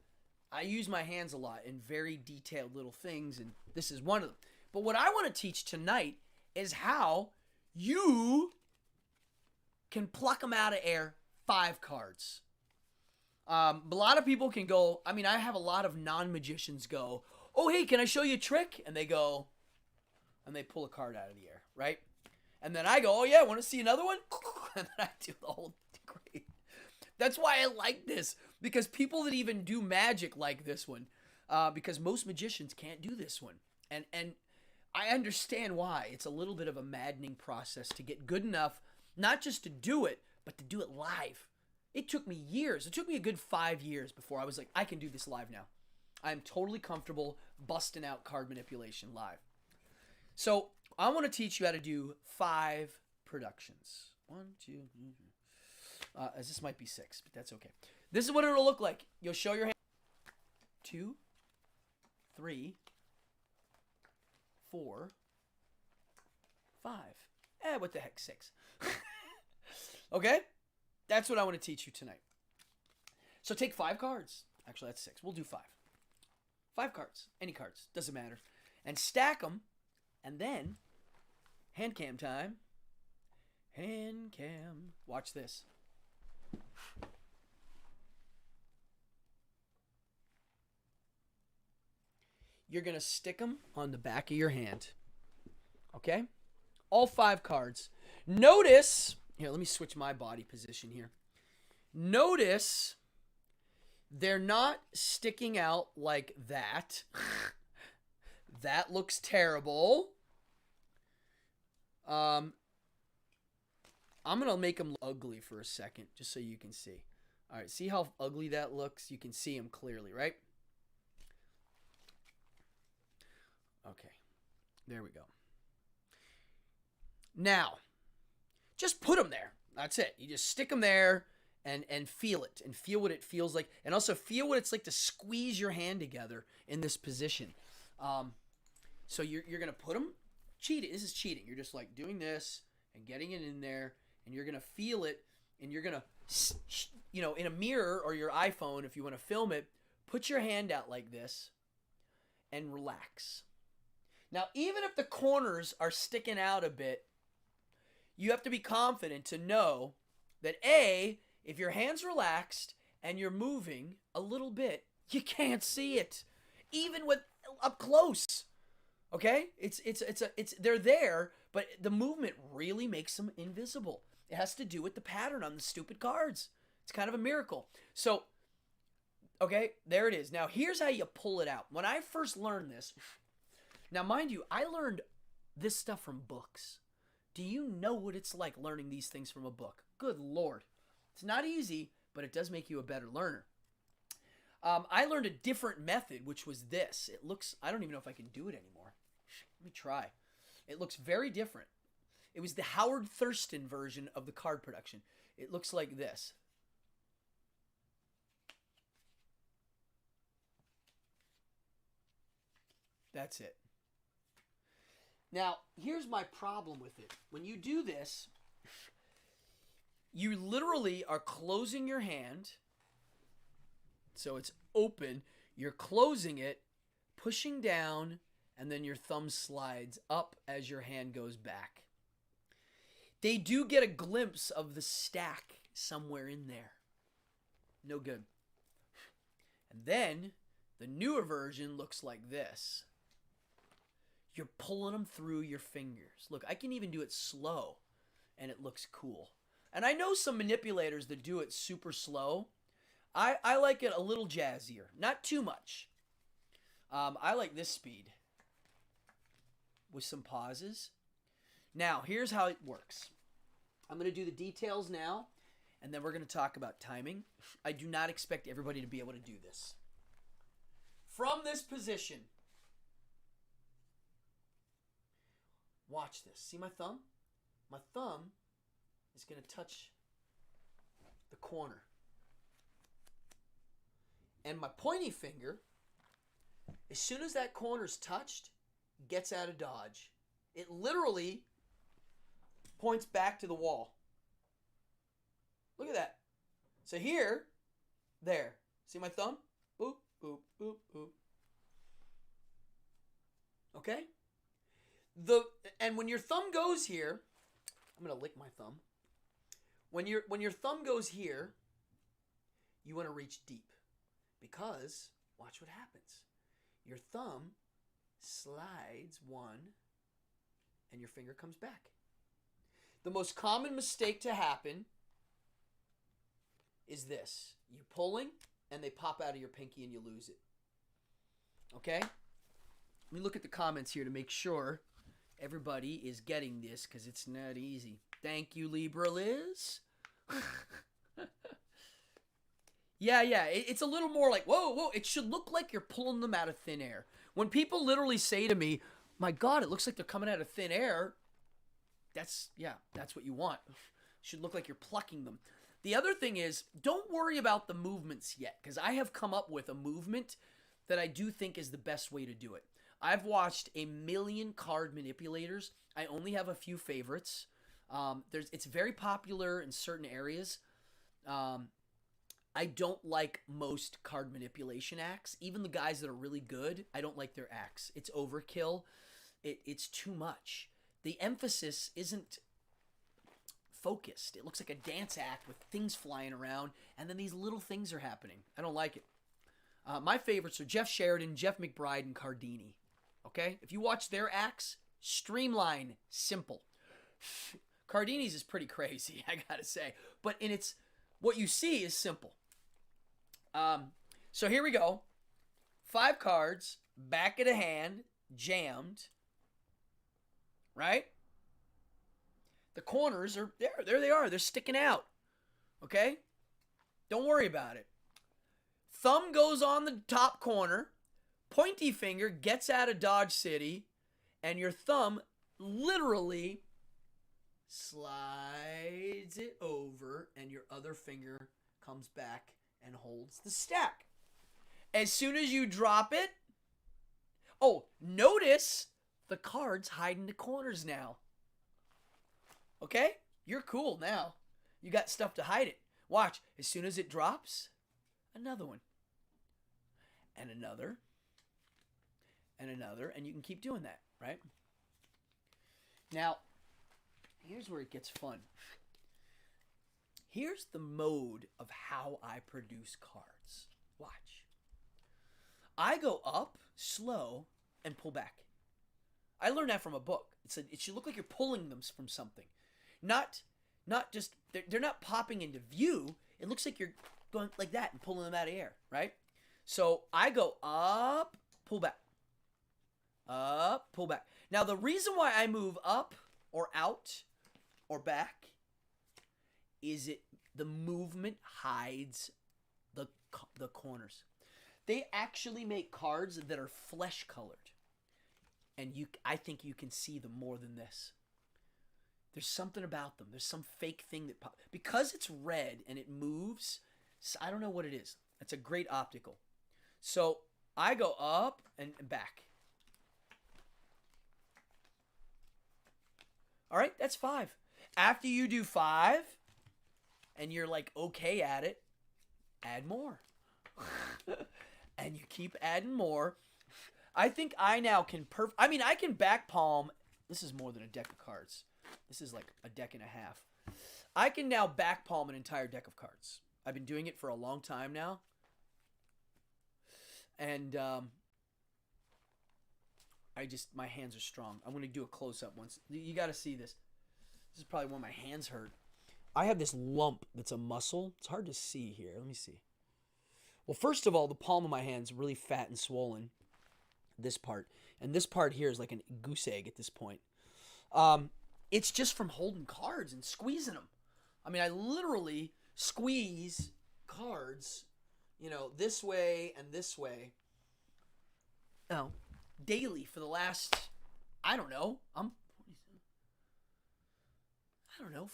I use my hands a lot in very detailed little things, and this is one of them. But what I want to teach tonight is how you can pluck them out of air 5 cards. A lot of people can go, I mean, I have a lot of non-magicians go, oh, hey, can I show you a trick? And they go, and they pull a card out of the air, right? And then I go, oh yeah, want to see another one? And then I do the whole grade. That's why I like this, because people that even do magic like this one, because most magicians can't do this one. And I understand why. It's a little bit of a maddening process to get good enough, not just to do it, but to do it live. It took me years. It took me a good 5 years before I was like, I can do this live now. I'm totally comfortable busting out card manipulation live. So I want to teach you how to do 5 productions. 1, 2, as this might be 6, but that's okay. This is what it'll look like. You'll show your hand. 2, 3, 4, 5. What the heck, 6. Okay? That's what I want to teach you tonight. So take 5 cards. Actually, that's 6. We'll do 5. 5 cards. Any cards. Doesn't matter. And stack them. And then, hand cam time. Hand cam. Watch this. You're going to stick them on the back of your hand. Okay? All 5 cards. Notice, here, let me switch my body position here. Notice they're not sticking out like that. That looks terrible. I'm going to make them ugly for a second, just so you can see. All right, see how ugly that looks? You can see them clearly, right? Okay, there we go. Now, just put them there. That's it. You just stick them there and feel it, and feel what it feels like, and also feel what it's like to squeeze your hand together in this position. So you're going to put them, cheating. This is cheating. You're just like doing this and getting it in there, and you're going to feel it, and you're going to, you know, in a mirror or your iPhone, if you want to film it, put your hand out like this and relax. Now, even if the corners are sticking out a bit, you have to be confident to know that A, if your hand's relaxed and you're moving a little bit, you can't see it, even with up close. Okay? It's they're there, but the movement really makes them invisible. It has to do with the pattern on the stupid cards. It's kind of a miracle. So, okay, there it is. Now, here's how you pull it out. When I first learned this, now mind you, I learned this stuff from books. Do you know what it's like learning these things from a book? Good Lord. It's not easy, but it does make you a better learner. I learned a different method, which was this. It looks, I don't even know if I can do it anymore. Let me try. It looks very different. It was the Howard Thurston version of the card production. It looks like this. That's it. Now, here's my problem with it. When you do this, you literally are closing your hand. So it's open. You're closing it, pushing down, and then your thumb slides up as your hand goes back. They do get a glimpse of the stack somewhere in there. No good. And then the newer version looks like this. You're pulling them through your fingers. Look, I can even do it slow, and it looks cool. And I know some manipulators that do it super slow. I like it a little jazzier. Not too much. I like this speed with some pauses. Now, here's how it works. I'm going to do the details now, and then we're going to talk about timing. I do not expect everybody to be able to do this. From this position, watch this. See my thumb? My thumb is going to touch the corner. And my pointy finger, as soon as that corner's touched, gets out of dodge. It literally points back to the wall. Look at that. So here, there. See my thumb? Boop, boop, boop, boop. Okay? And when your thumb goes here, I'm going to lick my thumb. When your thumb goes here, you want to reach deep. Because, watch what happens. Your thumb slides one, and your finger comes back. The most common mistake to happen is this. You're pulling, and they pop out of your pinky and you lose it. Okay? Let me look at the comments here to make sure everybody is getting this, because it's not easy. Thank you, Libra Liz. Yeah. It's a little more like, whoa. It should look like you're pulling them out of thin air. When people literally say to me, my God, it looks like they're coming out of thin air, that's what you want. It should look like you're plucking them. The other thing is, don't worry about the movements yet, because I have come up with a movement that I do think is the best way to do it. I've watched a million card manipulators. I only have a few favorites. It's very popular in certain areas. I don't like most card manipulation acts. Even the guys that are really good, I don't like their acts. It's overkill. It's too much. The emphasis isn't focused. It looks like a dance act with things flying around, and then these little things are happening. I don't like it. My favorites are Jeff Sheridan, Jeff McBride, and Cardone. Okay? If you watch their acts, streamline, simple. Cardone's is pretty crazy, I gotta say. But what you see is simple. So here we go. 5 cards, back of the hand, jammed. Right? The corners are there. There they are. They're sticking out. Okay? Don't worry about it. Thumb goes on the top corner. Pointy finger gets out of Dodge City. And your thumb literally slides it over. And your other finger comes back and holds the stack. As soon as you drop it. Oh, notice the cards hide in the corners now. Okay? You're cool now. You got stuff to hide it. Watch. As soon as it drops, another one. And another. And another. And you can keep doing that, right? Now, here's where it gets fun. Here's the mode of how I produce cards. Watch. I go up, slow, and pull back. I learned that from a book. It should look like you're pulling them from something. Not just, they're not popping into view. It looks like you're going like that and pulling them out of air, right? So I go up, pull back. Up, pull back. Now the reason why I move up or out or back is the movement hides the corners. They actually make cards that are flesh colored. And I think you can see them more than this. There's something about them. There's some fake thing that pops. Because it's red and it moves, I don't know what it is. It's a great optical. So I go up and back. All right, that's 5. After you do 5 and you're like okay at it, add more. And you keep adding more. I think I now can I can back palm. This is more than a deck of cards. This is like a deck and a half. I can now back palm an entire deck of cards. I've been doing it for a long time now. And my hands are strong. I'm going to do a close-up once. You got to see this. This is probably when my hands hurt. I have this lump that's a muscle. It's hard to see here. Let me see. Well, first of all, the palm of my hand's really fat and swollen. This part. And this part here is like a goose egg at this point. It's just from holding cards and squeezing them. I mean, I literally squeeze cards, this way and this way. Daily for the last,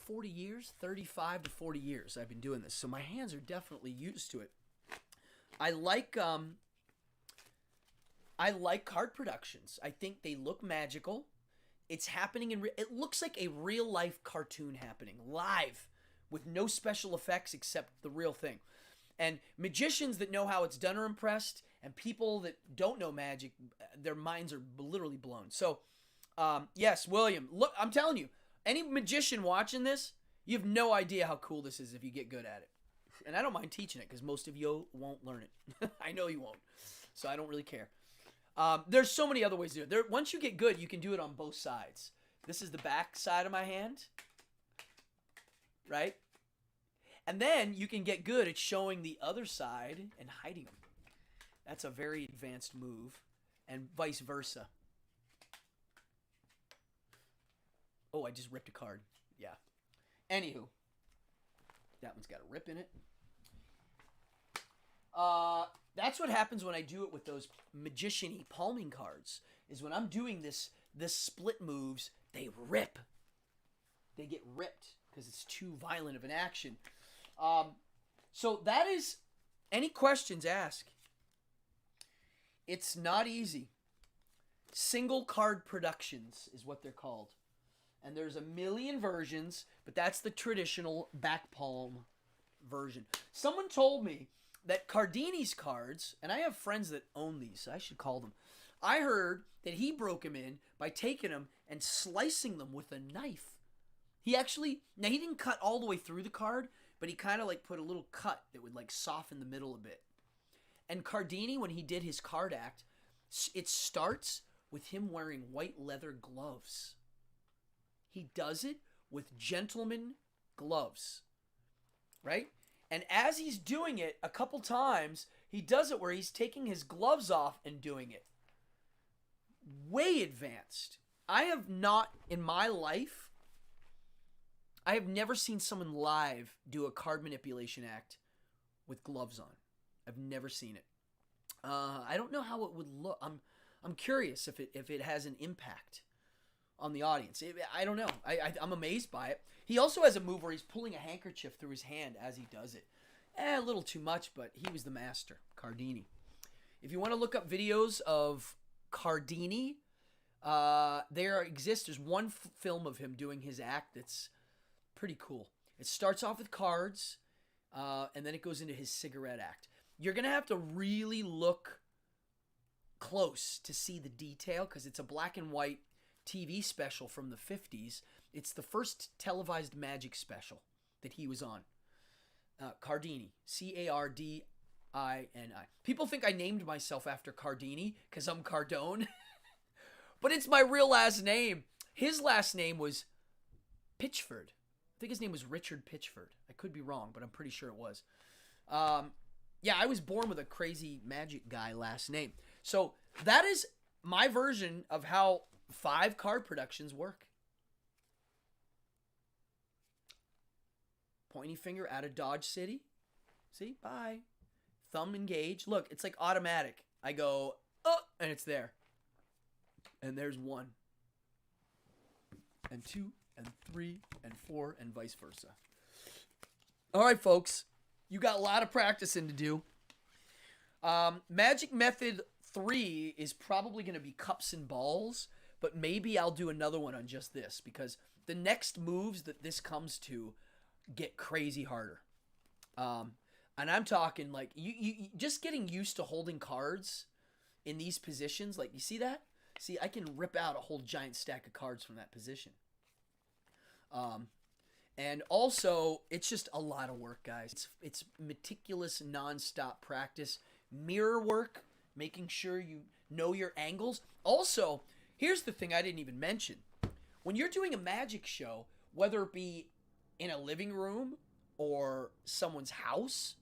40 years, 35 to 40 years I've been doing this. So my hands are definitely used to it. I like card productions. I think they look magical. It's happening it looks like a real life cartoon happening live with no special effects except the real thing. And magicians that know how it's done are impressed, and people that don't know magic, their minds are literally blown. So, yes, William, look, I'm telling you, any magician watching this, you have no idea how cool this is if you get good at it. And I don't mind teaching it because most of you won't learn it. I know you won't. So I don't really care. There's so many other ways to do it. Once you get good, you can do it on both sides. This is the back side of my hand. right? And then you can get good at showing the other side and hiding them. That's a very advanced move, and vice versa. Oh, I just ripped a card. Yeah. Anywho, that one's got a rip in it. That's what happens when I do it with those magician-y palming cards. Is when I'm doing this split moves, they rip. They get ripped because it's too violent of an action. So that is, any questions, ask. It's not easy. Single card productions is what they're called. And there's a million versions, but that's the traditional back palm version. Someone told me that Cardone's cards, and I have friends that own these, so I should call them. I heard that he broke them in by taking them and slicing them with a knife. He actually, now he didn't cut all the way through the card, but he kind of like put a little cut that would like soften the middle a bit. And Cardone, when he did his card act, it starts with him wearing white leather gloves. He does it with gentleman gloves, right? And as he's doing it a couple times, he does it where he's taking his gloves off and doing it. Way advanced. I have not, in my life, I have never seen someone live do a card manipulation act with gloves on. I've never seen it. I don't know how it would look. I'm curious if it has an impact on the audience. I don't know. I'm amazed by it. He also has a move where he's pulling a handkerchief through his hand as he does it. A little too much, but he was the master, Cardone. If you want to look up videos of Cardone, there exists. There's one film of him doing his act that's pretty cool. It starts off with cards, and then it goes into his cigarette act. You're going to have to really look close to see the detail because it's a black and white TV special from the 50s. It's the first televised magic special that he was on. Cardone. Cardini. People think I named myself after Cardone because I'm Cardone. But it's my real last name. His last name was Pitchford. I think his name was Richard Pitchford. I could be wrong, but I'm pretty sure it was. Yeah, I was born with a crazy magic guy last name. So that is my version of how 5 card productions work. Pointy finger out of Dodge City. See? Bye. Thumb engaged. Look, it's like automatic. I go, oh, and it's there. And there's 1. And 2, and 3, and 4, and vice versa. All right, folks. You got a lot of practicing to do. Magic Method 3 is probably going to be cups and balls, but maybe I'll do another one on just this because the next moves that this comes to get crazy harder. And I'm talking like you just getting used to holding cards in these positions. Like, you see that? See, I can rip out a whole giant stack of cards from that position. And also, it's just a lot of work, guys. It's meticulous, nonstop practice. Mirror work, making sure you know your angles. Also, here's the thing I didn't even mention. When you're doing a magic show, whether it be in a living room or someone's house,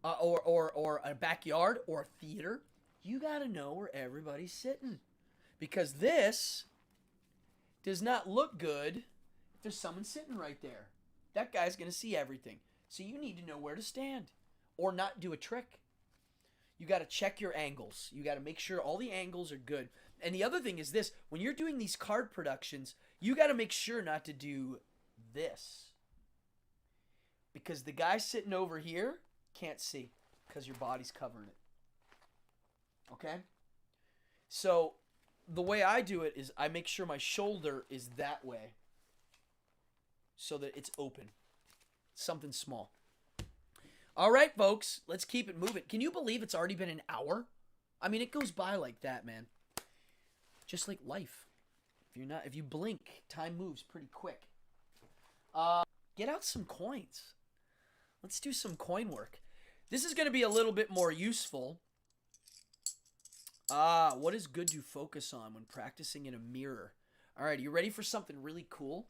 or a backyard or a theater, you got to know where everybody's sitting. Because this does not look good if there's someone sitting right there. That guy's going to see everything. So you need to know where to stand or not do a trick. You got to check your angles. You got to make sure all the angles are good. And the other thing is this. When you're doing these card productions, you got to make sure not to do this. Because the guy sitting over here can't see because your body's covering it. Okay? So the way I do it is I make sure my shoulder is that way so that it's open. Something small. All right, folks, let's keep it moving. Can you believe it's already been an hour? I mean, it goes by like that, man. Just like life. If you blink, time moves pretty quick. Get out some coins. Let's do some coin work. This is going to be a little bit more useful. What is good to focus on when practicing in a mirror? All right, you ready for something really cool?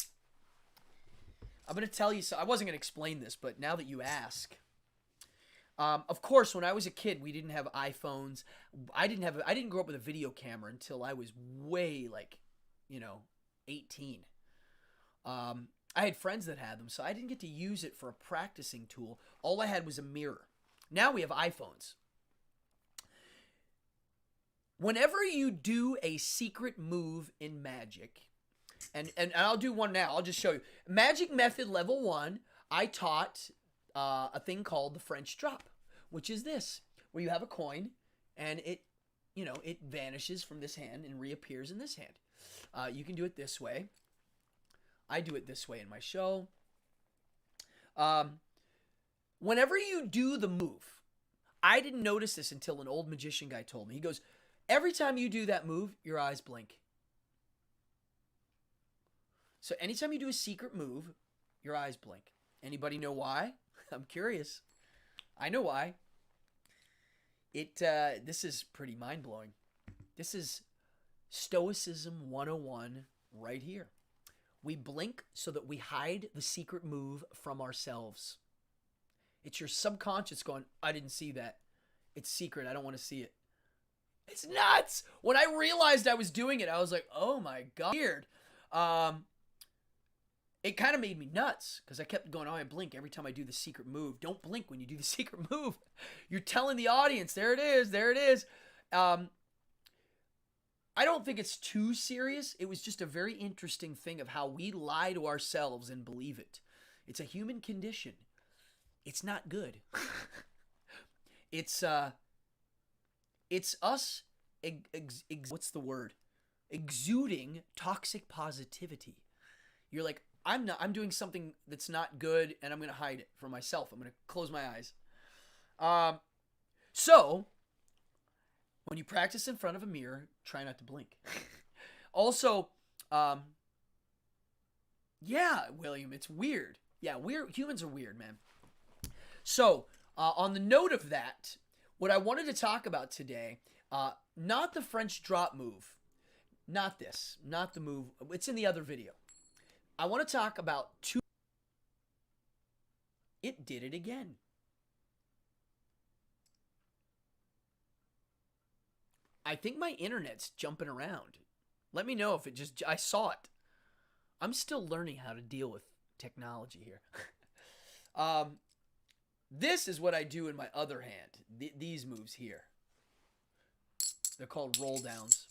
I'm going to tell you so. I wasn't going to explain this, but now that you ask. Of course, when I was a kid, we didn't have iPhones. I didn't grow up with a video camera until I was way 18. I had friends that had them, so I didn't get to use it for a practicing tool. All I had was a mirror. Now we have iPhones. Whenever you do a secret move in Magic, and I'll do one now. I'll just show you. Magic Method Level 1, I taught a thing called the French drop, which is this, where you have a coin, and it vanishes from this hand and reappears in this hand. You can do it this way. I do it this way in my show. Whenever you do the move, I didn't notice this until an old magician guy told me. He goes, every time you do that move, your eyes blink. So anytime you do a secret move, your eyes blink. Anybody know why? I'm curious. I know why. This is pretty mind-blowing. This is Stoicism 101 right here. We blink so that we hide the secret move from ourselves. It's your subconscious going, I didn't see that. It's secret. I don't want to see it. It's nuts. When I realized I was doing it, I was like, oh my God. Weird. It kind of made me nuts because I kept going, oh, I blink every time I do the secret move. Don't blink when you do the secret move. You're telling the audience, there it is, there it is. I don't think it's too serious. It was just a very interesting thing of how we lie to ourselves and believe it. It's a human condition. It's not good. It's us, what's the word? Exuding toxic positivity. You're like, I'm doing something that's not good, and I'm going to hide it from myself. I'm going to close my eyes. So, when you practice in front of a mirror, try not to blink. Also, yeah, William, it's weird. Yeah, humans are weird, man. So, on the note of that, what I wanted to talk about today, not the French drop move. Not this. Not the move. It's in the other video. I want to talk about two. It did it again. I think my internet's jumping around. Let me know if it just, I saw it. I'm still learning how to deal with technology here. This is what I do in my other hand. These moves here. They're called roll downs.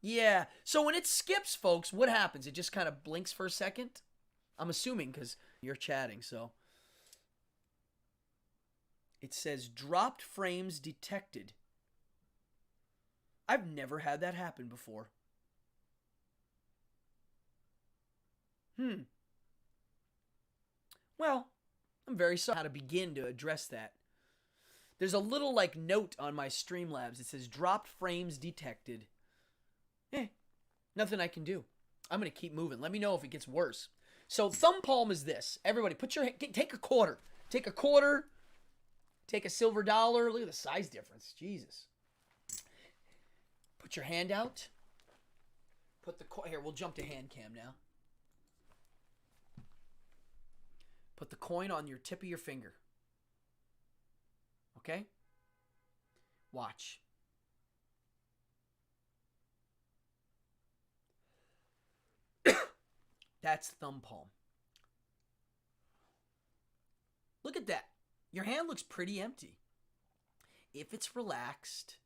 Yeah. So when it skips, folks, what happens? It just kind of blinks for a second? I'm assuming because you're chatting, so. It says dropped frames detected. I've never had that happen before. Well, I'm very sorry how to begin to address that. There's a little note on my Streamlabs. It says dropped frames detected. Nothing I can do. I'm going to keep moving. Let me know if it gets worse. So thumb palm is this. Everybody, take a quarter. Take a quarter. Take a silver dollar. Look at the size difference. Jesus. Put your hand out. Here, we'll jump to hand cam now. Put the coin on your tip of your finger. Okay? Watch. That's thumb palm. Look at that. Your hand looks pretty empty. If it's relaxed,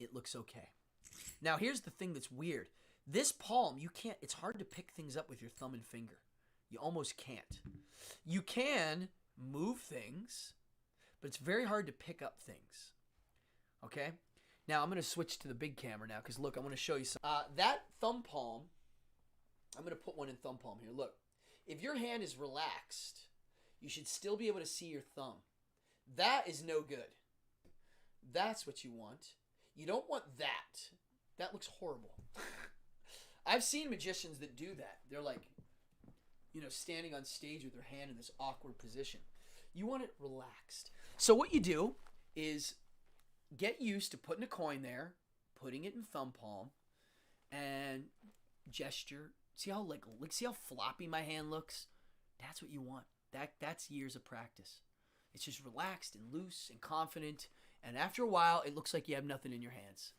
it looks okay. Now, here's the thing that's weird. This palm, it's hard to pick things up with your thumb and finger. You almost can't. You can move things, but it's very hard to pick up things. Okay? Now, I'm going to switch to the big camera now because, look, I want to show you something. That thumb palm, I'm going to put one in thumb palm here. Look, if your hand is relaxed, you should still be able to see your thumb. That is no good. That's what you want. You don't want that. That looks horrible. I've seen magicians that do that. They're like, standing on stage with their hand in this awkward position. You want it relaxed. So what you do is get used to putting a coin there, putting it in thumb palm, and gesture. See how floppy my hand looks? That's what you want. That's years of practice. It's just relaxed and loose and confident, and after a while, it looks like you have nothing in your hands.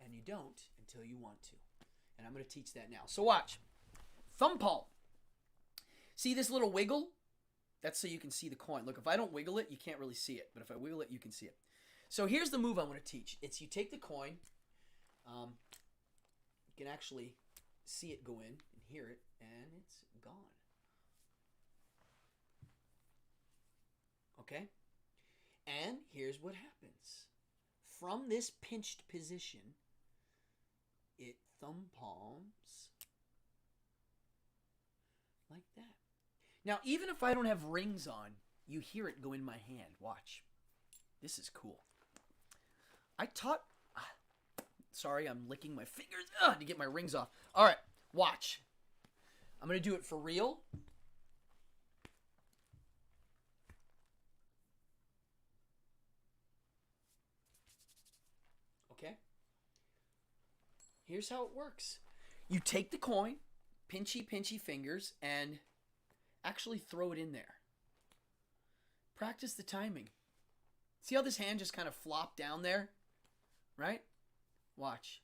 And you don't until you want to. And I'm going to teach that now. So watch. Thumb palm. See this little wiggle? That's so you can see the coin. Look, if I don't wiggle it, you can't really see it. But if I wiggle it, you can see it. So here's the move I want to teach. It's you take the coin. You can actually see it go in and hear it, and it's gone. Okay? And here's what happens. From this pinched position, it thumb palms like that. Now, even if I don't have rings on, you hear it go in my hand. Watch. This is cool. Sorry, I'm licking my fingers to get my rings off. All right, watch. I'm going to do it for real. Okay? Here's how it works. You take the coin, pinchy fingers, and actually throw it in there. Practice the timing. See how this hand just kind of flopped down there? Right? Watch.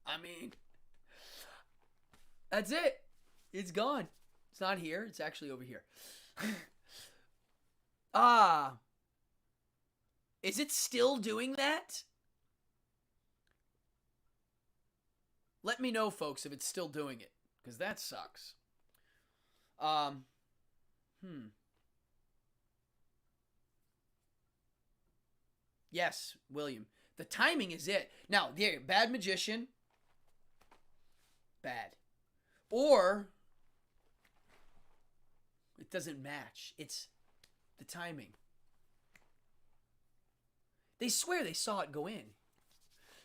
I mean, that's it. It's gone. It's not here. It's actually over here. Is it still doing that? Let me know, folks, if it's still doing it, because that sucks. Yes, William. The timing is it. Now, there, bad magician. Bad. Or it doesn't match. It's the timing. They swear they saw it go in.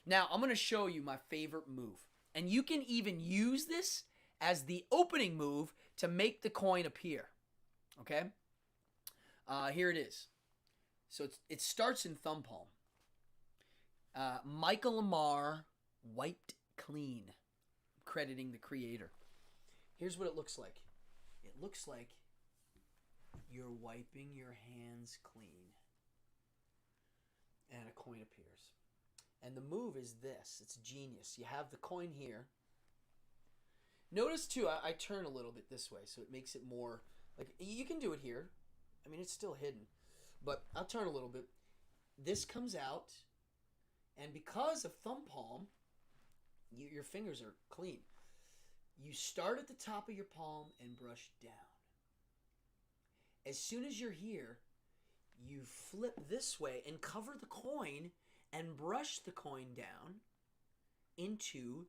Now, I'm going to show you my favorite move. And you can even use this as the opening move to make the coin appear. Okay? Here it is. So it starts in thumb palm. Michael Lamar wiped clean. I'm crediting the creator. Here's what it looks like. It looks like you're wiping your hands clean. And a coin appears. And the move is this. It's genius. You have the coin here. Notice, too, I turn a little bit this way, so it makes it more... like you can do it here. I mean, it's still hidden. But I'll turn a little bit. This comes out. And because of thumb palm, your fingers are clean. You start at the top of your palm and brush down. As soon as you're here, you flip this way and cover the coin and brush the coin down into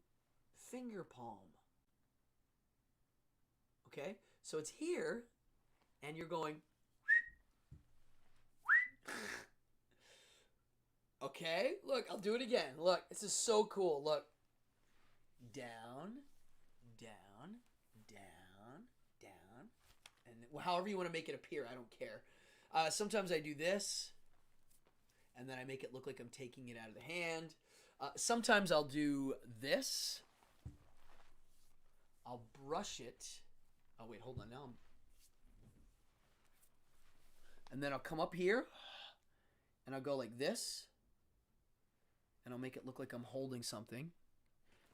finger palm. Okay? So it's here, and you're going... Okay? Look, I'll do it again. Look, this is so cool. Look. Down, down, down, down. And however you want to make it appear, I don't care. Sometimes I do this, and then I make it look like I'm taking it out of the hand. Sometimes I'll do this. I'll brush it. Oh, wait, hold on. Now and then I'll come up here, and I'll go like this, and I'll make it look like I'm holding something,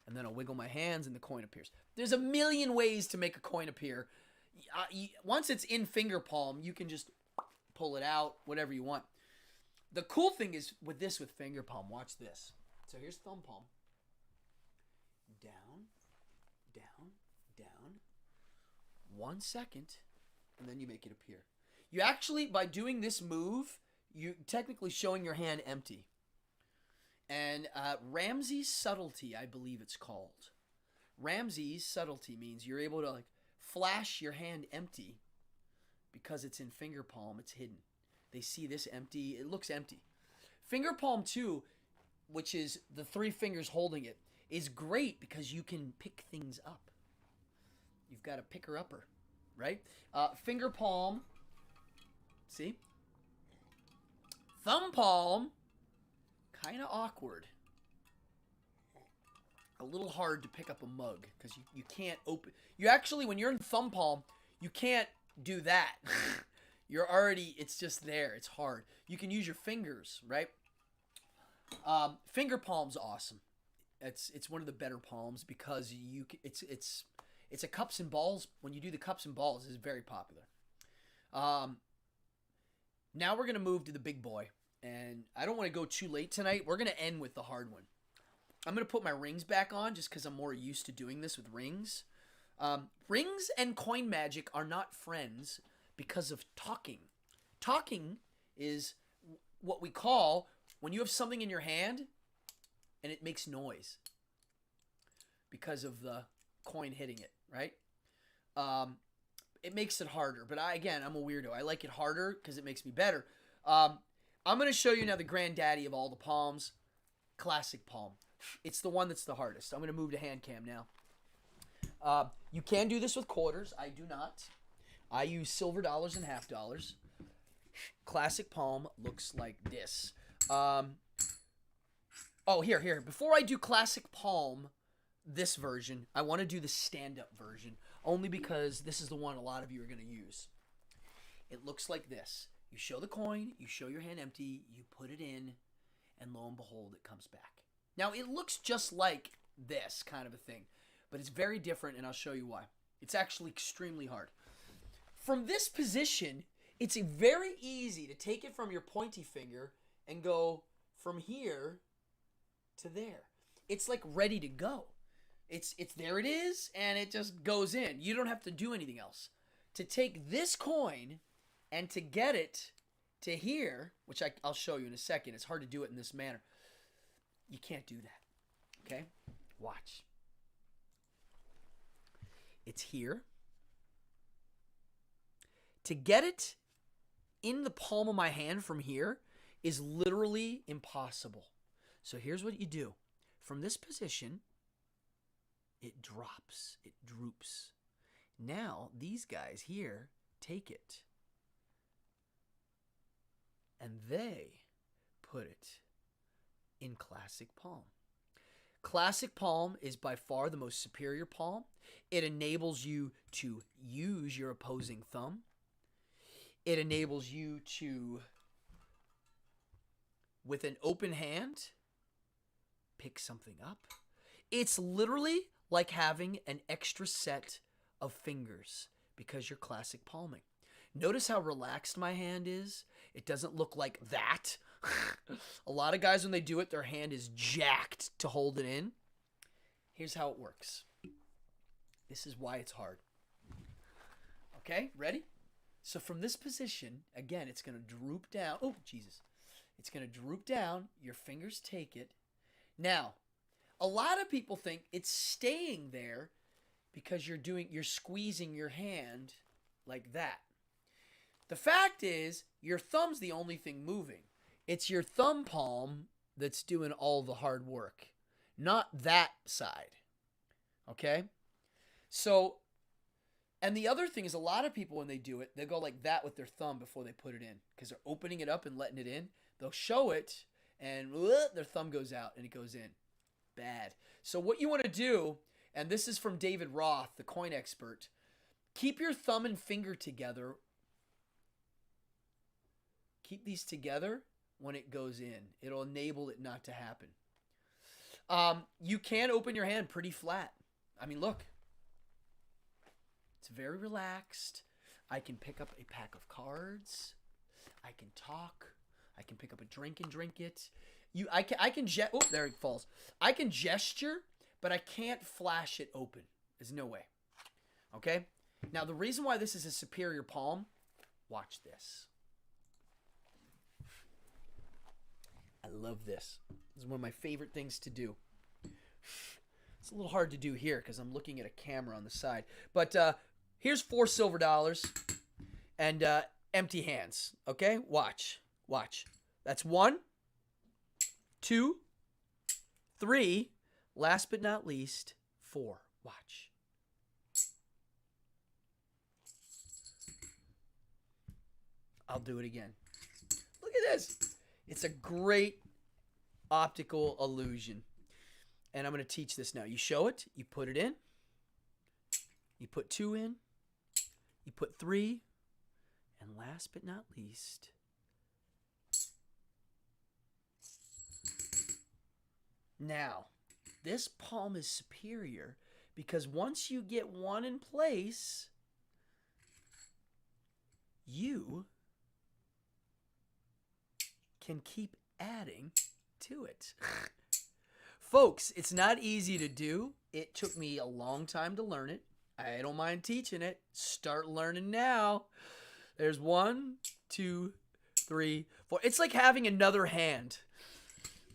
and then I'll wiggle my hands, and the coin appears. There's a million ways to make a coin appear. Once it's in finger palm, you can just pull it out, whatever you want. The cool thing is with finger palm, watch this. So here's thumb palm. Down, down, down. 1 second, and then you make it appear. You actually, by doing this move, you're technically showing your hand empty. And Ramsey's subtlety, I believe it's called. Ramsey's subtlety means you're able to like flash your hand empty because it's in finger palm, it's hidden. They see this empty, it looks empty. Finger palm 2, which is the 3 fingers holding it, is great because you can pick things up. You've got a picker-upper, right? Finger palm, see? Thumb palm, kind of awkward. a little hard to pick up a mug because you can't open. You actually, when you're in thumb palm, you can't do that. You're already, it's just there. It's hard. You can use your fingers, right? Finger palm's awesome. It's one of the better palms because it's a cups and balls. When you do the cups and balls, it's very popular. Now we're gonna move to the big boy, and I don't want to go too late tonight. We're gonna end with the hard one. I'm gonna put my rings back on just because I'm more used to doing this with rings. Rings and coin magic are not friends because of talking. Talking is what we call when you have something in your hand and it makes noise because of the coin hitting it, right? It makes it harder. But I'm a weirdo. I like it harder because it makes me better. I'm going to show you now the granddaddy of all the palms, classic palm. It's the one that's the hardest. I'm going to move to hand cam now. You can do this with quarters. I do not. I use silver dollars and half dollars. Classic palm looks like this. Here. Before I do classic palm, this version, I want to do the stand-up version, only because this is the one a lot of you are going to use. It looks like this. You show the coin, you show your hand empty, you put it in, and lo and behold, it comes back. Now, it looks just like this kind of a thing, but it's very different, and I'll show you why. It's actually extremely hard. From this position, it's very easy to take it from your pointy finger and go from here to there. It's like ready to go. It's there it is, and it just goes in. You don't have to do anything else. To take this coin and to get it to here, which I'll show you in a second. It's hard to do it in this manner. You can't do that. Okay? Watch. It's here. To get it in the palm of my hand from here is literally impossible. So here's what you do. From this position, it drops. It droops. Now, these guys here take it. And they put it in classic palm. Classic palm is by far the most superior palm. It enables you to use your opposing thumb. It enables you to, with an open hand, pick something up. It's literally like having an extra set of fingers because you're classic palming. Notice how relaxed my hand is? It doesn't look like that. A lot of guys, when they do it, their hand is jacked to hold it in. Here's how it works. This is why it's hard. Okay, ready? So from this position, again, it's going to droop down. Oh, Jesus. It's going to droop down. Your fingers take it. Now, a lot of people think it's staying there because you're squeezing your hand like that. The fact is, your thumb's the only thing moving. It's your thumb palm that's doing all the hard work, not that side. Okay? So, and the other thing is, a lot of people, when they do it, they go like that with their thumb before they put it in because they're opening it up and letting it in. They'll show it, and their thumb goes out, and it goes in. Bad. So what you want to do, and this is from David Roth, the coin expert, keep your thumb and finger together. Keep these together when it goes in. It'll enable it not to happen. You can open your hand pretty flat. I mean, look. It's very relaxed. I can pick up a pack of cards. I can talk. I can pick up a drink and drink it. I can oh, there it falls. I can gesture, but I can't flash it open. There's no way. Okay? Now, the reason why this is a superior palm, watch this. I love this. This is one of my favorite things to do. It's a little hard to do here because I'm looking at a camera on the side. But here's 4 silver dollars and empty hands. Okay? Watch. Watch. That's 1, 2, 3. Last but not least, 4. Watch. I'll do it again. Look at this. It's a great optical illusion. And I'm going to teach this now. You show it, you put it in, you put 2 in, you put 3, and last but not least, now, this palm is superior because once you get 1 in place, you can keep adding to it. Folks, it's not easy to do. It took me a long time to learn it. I don't mind teaching it. Start learning now. There's 1, 2, 3, 4. It's like having another hand.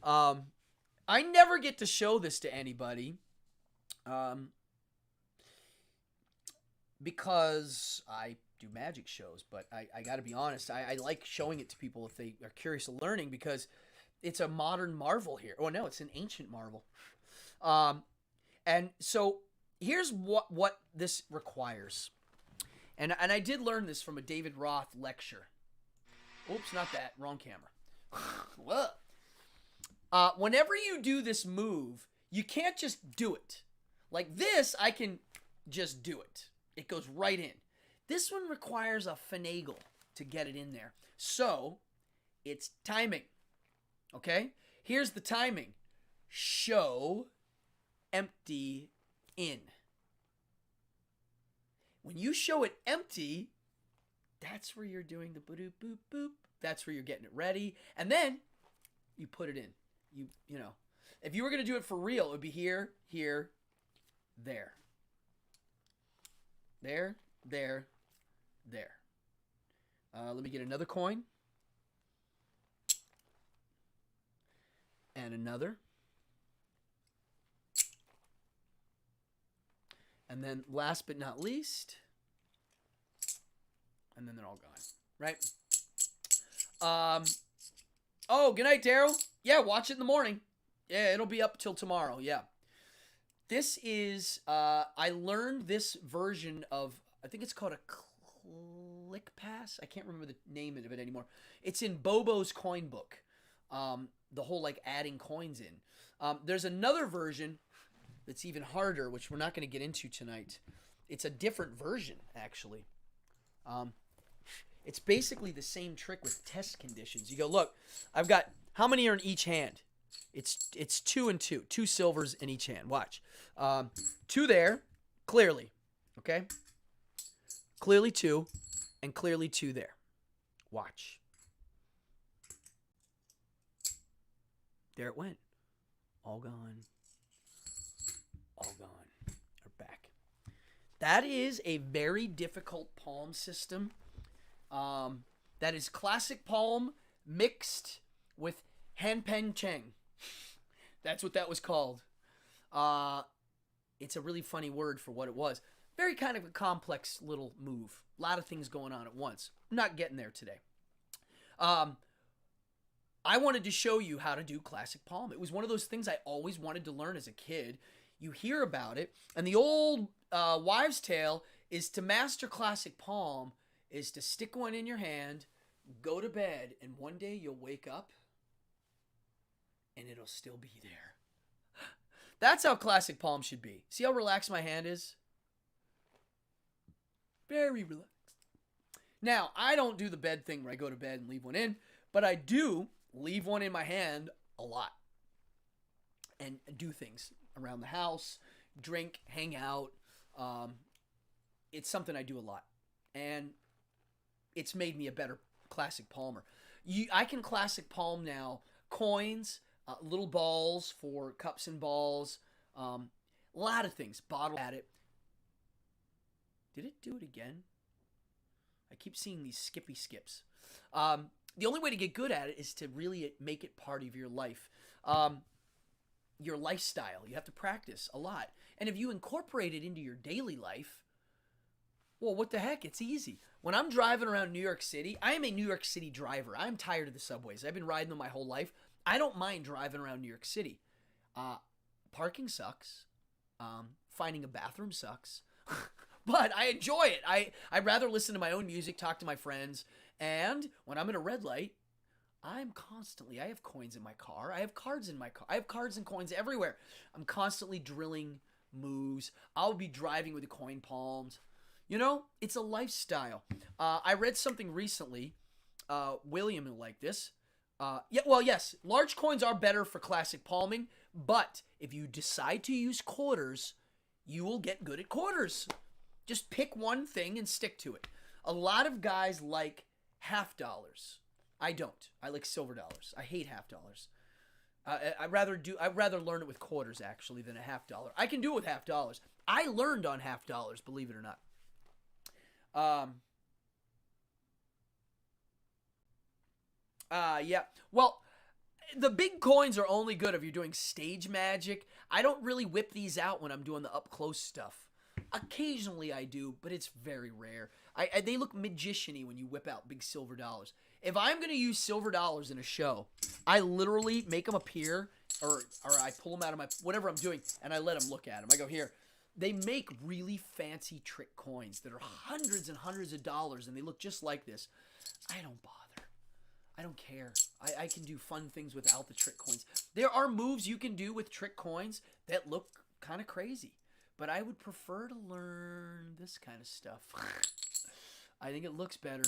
I never get to show this to anybody because I do magic shows, but I got to be honest. I like showing it to people if they are curious of learning because it's a modern marvel here. Oh, no, it's an ancient marvel. And so here's what this requires. And I did learn this from a David Roth lecture. Oops, not that. Wrong camera. Whoa. Whenever you do this move, you can't just do it. Like this, I can just do it. It goes right in. This one requires a finagle to get it in there. So, it's timing. Okay? Here's the timing. Show, empty, in. When you show it empty, that's where you're doing the boop, boop, boop. That's where you're getting it ready. And then, you put it in. You know. If you were going to do it for real, it would be here, here, there. There, there, there. Let me get another coin. And another. And then last but not least. And then they're all gone. Right? Oh, good night, Daryl. Yeah, watch it in the morning. Yeah, it'll be up till tomorrow. Yeah. This is, I learned this version of, I think it's called a Click Pass. I can't remember the name of it anymore. It's in Bobo's coin book. The whole like adding coins in. There's another version that's even harder, which we're not going to get into tonight. It's a different version, actually. It's basically the same trick with test conditions. You go, look, I've got, how many are in each hand? It's 2 and 2. 2 silvers in each hand. Watch. 2 there, clearly. Okay? Clearly 2, and clearly 2 there. Watch. There it went. All gone. All gone. We're back. That is a very difficult palm system. That is classic palm mixed with Hanpen Cheng. That's what that was called. It's a really funny word for what it was. Very kind of a complex little move. A lot of things going on at once. I'm not getting there today. I wanted to show you how to do classic palm. It was one of those things I always wanted to learn as a kid. You hear about it, and the old wives' tale is to master classic palm is to stick one in your hand, go to bed, and one day you'll wake up and it'll still be there. That's how classic palm should be. See how relaxed my hand is? Very relaxed. Now, I don't do the bed thing where I go to bed and leave one in, but I do leave one in my hand a lot and do things around the house, drink, hang out. It's something I do a lot, and it's made me a better classic palmer. I can classic palm now coins, little balls for cups and balls, a lot of things. Bottle at it. Did it do it again? I keep seeing these skippy skips. The only way to get good at it is to really make it part of your life. Your lifestyle. You have to practice a lot. And if you incorporate it into your daily life, well, what the heck? It's easy. When I'm driving around New York City, I am a New York City driver. I'm tired of the subways. I've been riding them my whole life. I don't mind driving around New York City. Parking sucks. Finding a bathroom sucks. But I enjoy it. I'd rather listen to my own music, talk to my friends. And when I'm at a red light, I have coins in my car. I have cards in my car. I have cards and coins everywhere. I'm constantly drilling moves. I'll be driving with the coin palms. You know, it's a lifestyle. I read something recently. William will like this. Yes, large coins are better for classic palming, but if you decide to use quarters, you will get good at quarters. Just pick one thing and stick to it. A lot of guys like half dollars. I don't. I like silver dollars. I hate half dollars. I'd rather learn it with quarters actually than a half dollar. I can do it with half dollars. I learned on half dollars, believe it or not. Yeah. Well, the big coins are only good if you're doing stage magic. I don't really whip these out when I'm doing the up close stuff. Occasionally I do, but it's very rare. They look magician-y when you whip out big silver dollars. If I'm going to use silver dollars in a show, I literally make them appear, or I pull them out of my, whatever I'm doing, and I let them look at them. I go, here. They make really fancy trick coins that are hundreds and hundreds of dollars, and they look just like this. I don't bother. I don't care. I can do fun things without the trick coins. There are moves you can do with trick coins that look kind of crazy, but I would prefer to learn this kind of stuff. I think it looks better.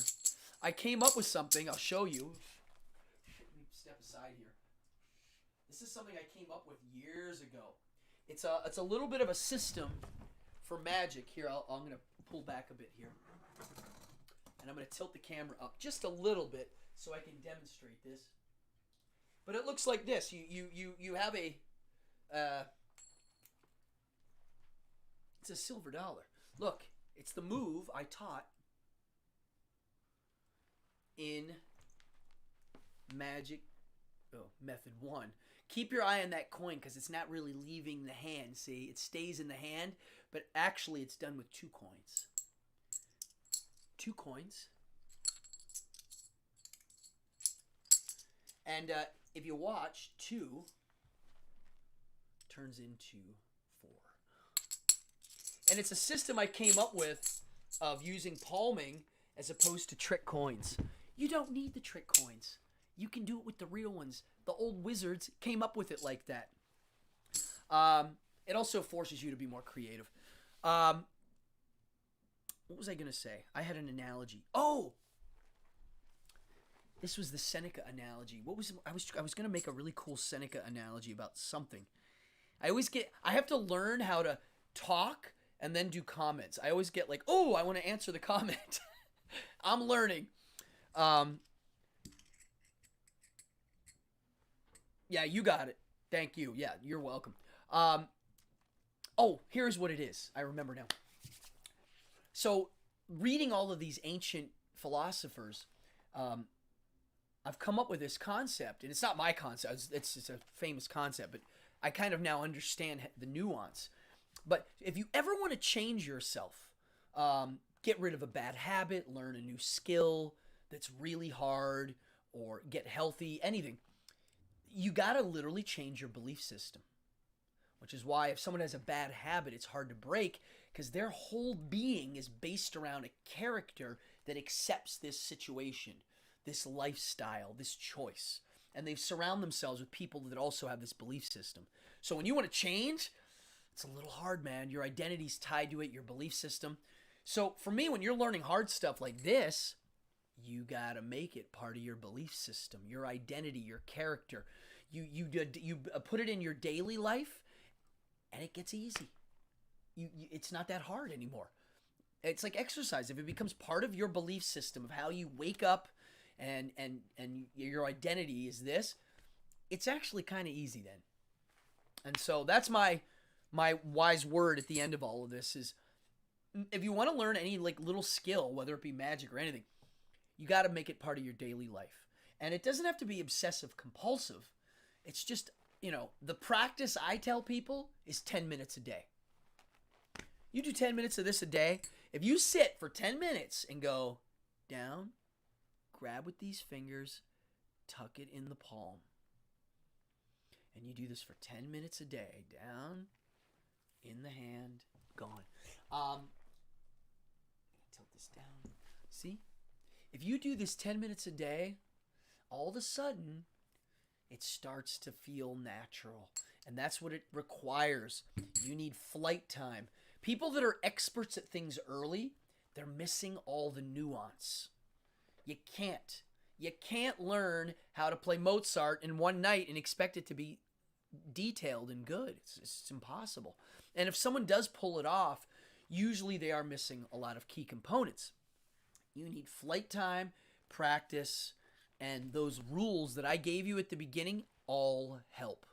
I came up with something. I'll show you. Let me step aside here. This is something I came up with years ago. It's a little bit of a system for magic. Here, I'm going to pull back a bit here. And I'm going to tilt the camera up just a little bit so I can demonstrate this. But it looks like this. You have a... it's a silver dollar. Look, it's the move I taught in Magic Method 1. Keep your eye on that coin because it's not really leaving the hand. See, it stays in the hand, but actually it's done with 2 coins. 2 coins. And if you watch, 2 turns into 4. And it's a system I came up with of using palming as opposed to trick coins. You don't need the trick coins. You can do it with the real ones. The old wizards came up with it like that. It also forces you to be more creative. What was I going to say? I had an analogy. Oh! This was the Seneca analogy. What was I was going to make a really cool Seneca analogy about something. I have to learn how to talk and then do comments. I always get like, "Oh, I want to answer the comment." I'm learning. Yeah, you got it. Thank you. Yeah, you're welcome. Oh, here's what it is. I remember now. So, reading all of these ancient philosophers, I've come up with this concept, and it's not my concept. It's a famous concept, but I kind of now understand the nuance. But if you ever want to change yourself, get rid of a bad habit, learn a new skill that's really hard, or get healthy, anything, you got to literally change your belief system. Which is why if someone has a bad habit, it's hard to break because their whole being is based around a character that accepts this situation, this lifestyle, this choice. And they surround themselves with people that also have this belief system. So when you want to change, it's a little hard, man. Your identity's tied to it, your belief system. So for me, when you're learning hard stuff like this, you got to make it part of your belief system, your identity, your character. You put it in your daily life, and it gets easy. It's not that hard anymore. It's like exercise. If it becomes part of your belief system of how you wake up and your identity is this, it's actually kind of easy then. And so that's my wise word at the end of all of this is if you want to learn any like little skill, whether it be magic or anything, you got to make it part of your daily life. And it doesn't have to be obsessive compulsive. It's just, the practice I tell people is 10 minutes a day. You do 10 minutes of this a day. If you sit for 10 minutes and go down, grab with these fingers, tuck it in the palm. And you do this for 10 minutes a day. Down, in the hand, gone. Tilt this down. See? If you do this 10 minutes a day, all of a sudden, it starts to feel natural. And that's what it requires. You need flight time. People that are experts at things early, they're missing all the nuance. You can't. You can't learn how to play Mozart in one night and expect it to be detailed and good. It's impossible. And if someone does pull it off, usually they are missing a lot of key components. You need flight time, practice, and those rules that I gave you at the beginning all help.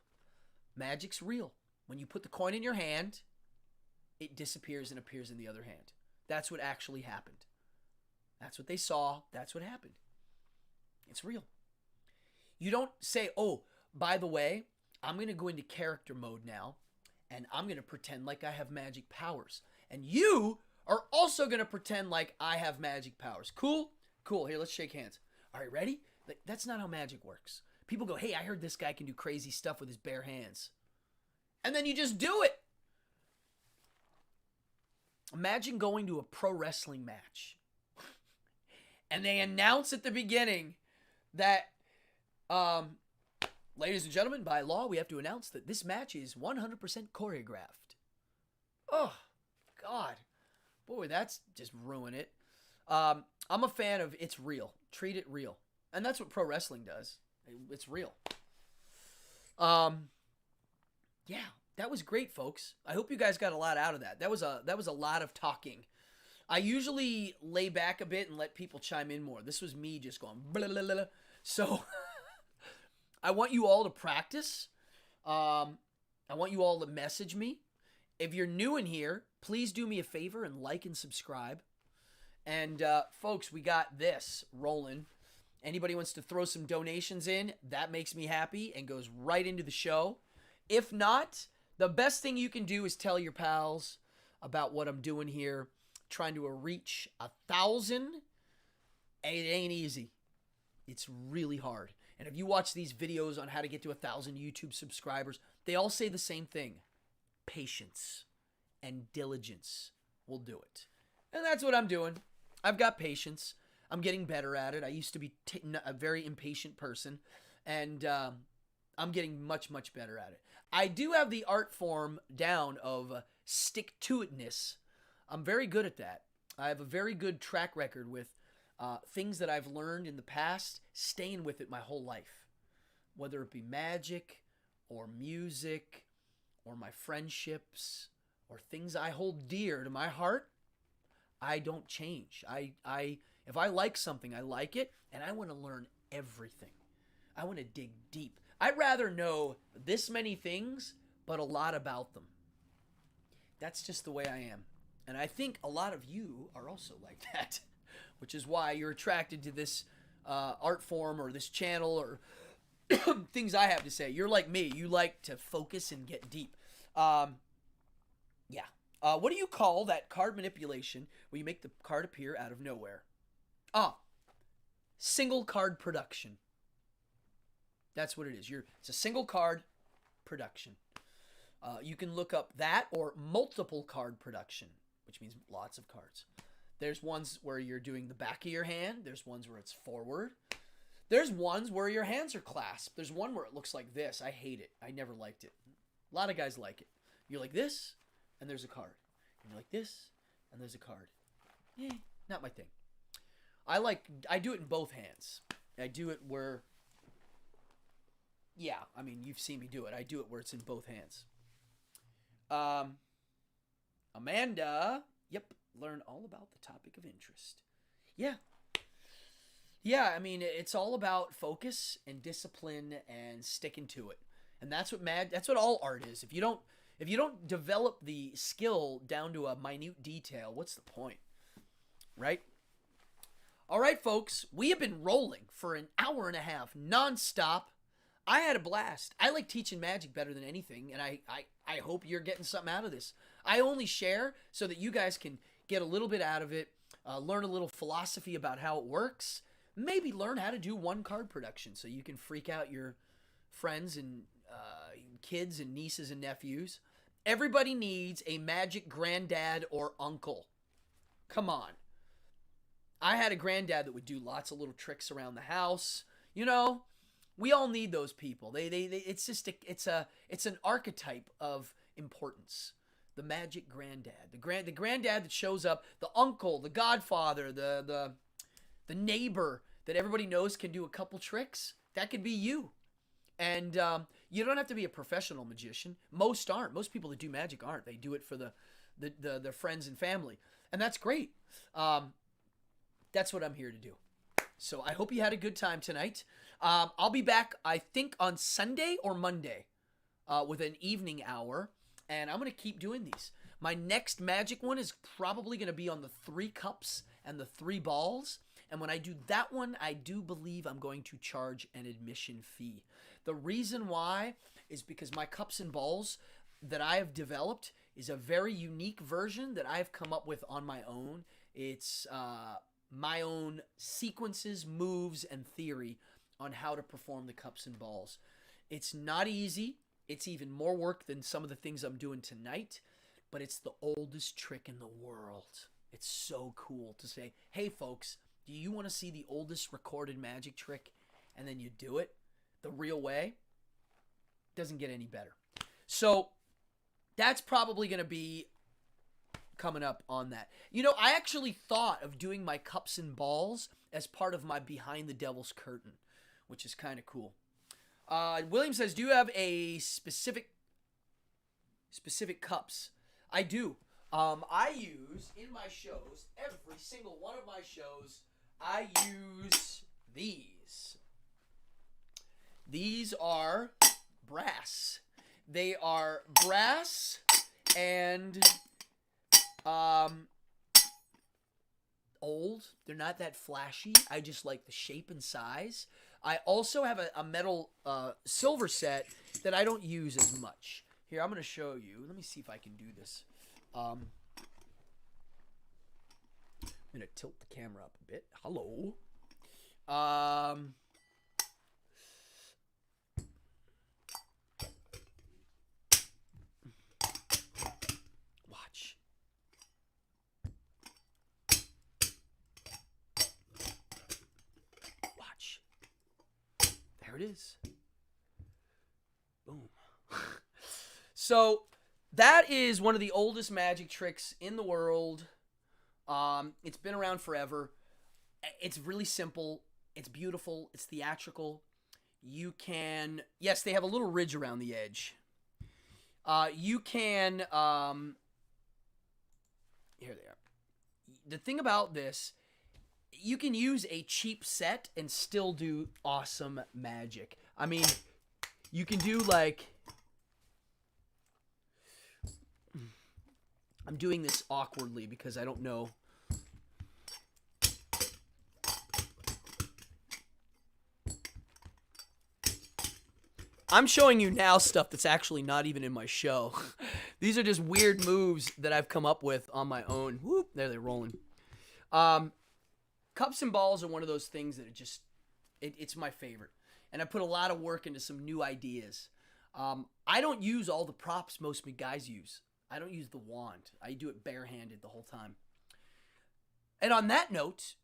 Magic's real. When you put the coin in your hand, it disappears and appears in the other hand. That's what actually happened. That's what they saw. That's what happened. It's real. You don't say, oh, by the way, I'm going to go into character mode now, and I'm going to pretend like I have magic powers. And you are also going to pretend like I have magic powers. Cool? Cool. Here, let's shake hands. All right, ready? That's not how magic works. People go, hey, I heard this guy can do crazy stuff with his bare hands. And then you just do it. Imagine going to a pro wrestling match. And they announce at the beginning that, ladies and gentlemen, by law, we have to announce that this match is 100% choreographed. Oh, God. Boy, that's just ruin it. I'm a fan of it's real. Treat it real. And that's what pro wrestling does. It's real. Yeah, that was great, folks. I hope you guys got a lot out of that. That was a lot of talking. I usually lay back a bit and let people chime in more. This was me just going blah, blah, blah, blah. So I want you all to practice. I want you all to message me. If you're new in here, please do me a favor and like and subscribe. And folks, we got this rolling. Anybody wants to throw some donations in, that makes me happy and goes right into the show. If not, the best thing you can do is tell your pals about what I'm doing here. Trying to reach 1,000, it ain't easy. It's really hard. And if you watch these videos on how to get to 1,000 YouTube subscribers, they all say the same thing. Patience and diligence will do it. And that's what I'm doing. I've got patience. I'm getting better at it. I used to be a very impatient person, and I'm getting much, much better at it. I do have the art form down of stick-to-itness. I'm very good at that. I have a very good track record with things that I've learned in the past, staying with it my whole life. Whether it be magic or music or my friendships or things I hold dear to my heart, I don't change. If I like something, I like it, and I want to learn everything. I want to dig deep. I'd rather know this many things, but a lot about them. That's just the way I am. And I think a lot of you are also like that, which is why you're attracted to this art form or this channel or things I have to say. You're like me. You like to focus and get deep. Yeah. What do you call that card manipulation where you make the card appear out of nowhere? Single card production. That's what it is. It's a single card production. You can look up that or multiple card production, which means lots of cards. There's ones where you're doing the back of your hand. There's ones where it's forward. There's ones where your hands are clasped. There's one where it looks like this. I hate it. I never liked it. A lot of guys like it. You're like this, and there's a card. And you're like this, and there's a card. Not my thing. I do it in both hands. I do it where, yeah, I mean, you've seen me do it. I do it where it's in both hands. Amanda, yep, learn all about the topic of interest. Yeah. Yeah, I mean, it's all about focus and discipline and sticking to it. And that's what all art is. If you don't develop the skill down to a minute detail, what's the point? Right? All right, folks, we have been rolling for an hour and a half nonstop. I had a blast. I like teaching magic better than anything, and I hope you're getting something out of this. I only share so that you guys can get a little bit out of it, learn a little philosophy about how it works, maybe learn how to do one card production so you can freak out your friends and kids and nieces and nephews. Everybody needs a magic granddad or uncle. Come on. I had a granddad that would do lots of little tricks around the house. You know, we all need those people. It's just it's an archetype of importance. The magic granddad, the granddad that shows up, the uncle, the godfather, the neighbor that everybody knows can do a couple tricks. That could be you. And you don't have to be a professional magician. Most aren't. Most people that do magic aren't. They do it for their friends and family, and that's great. That's what I'm here to do. So I hope you had a good time tonight. I'll be back, I think, on Sunday or Monday with an evening hour, and I'm going to keep doing these. My next magic one is probably going to be on the 3 cups and the 3 balls. And when I do that one, I do believe I'm going to charge an admission fee. The reason why is because my cups and balls that I have developed is a very unique version that I've come up with on my own. It's my own sequences, moves, and theory on how to perform the cups and balls. It's not easy. It's even more work than some of the things I'm doing tonight, but it's the oldest trick in the world. It's so cool to say, hey folks, do you want to see the oldest recorded magic trick? And then you do it the real way. Doesn't get any better. So that's probably going to be coming up on that. You know, I actually thought of doing my cups and balls as part of my Behind the Devil's Curtain, which is kind of cool. William says, do you have a specific cups? I do. I use, in my shows, every single one of my shows, I use these. These are brass. They are brass and old. They're not that flashy. I just like the shape and size. I also have a metal silver set that I don't use as much. Here, I'm going to show you. Let me see if I can do this. I'm going to tilt the camera up a bit. Hello. Watch. Watch. There it is. Boom. So that is one of the oldest magic tricks in the world. It's been around forever. It's really simple. It's beautiful. It's theatrical. You can, yes, they have a little ridge around the edge. You can, here they are. The thing about this, you can use a cheap set and still do awesome magic. I mean, you can do like, I'm doing this awkwardly because I don't know. I'm showing you now stuff that's actually not even in my show. These are just weird moves that I've come up with on my own. Whoop, there they're rolling. Cups and balls are one of those things that it's my favorite. And I put a lot of work into some new ideas. I don't use all the props most guys use. I don't use the wand. I do it barehanded the whole time. And on that note,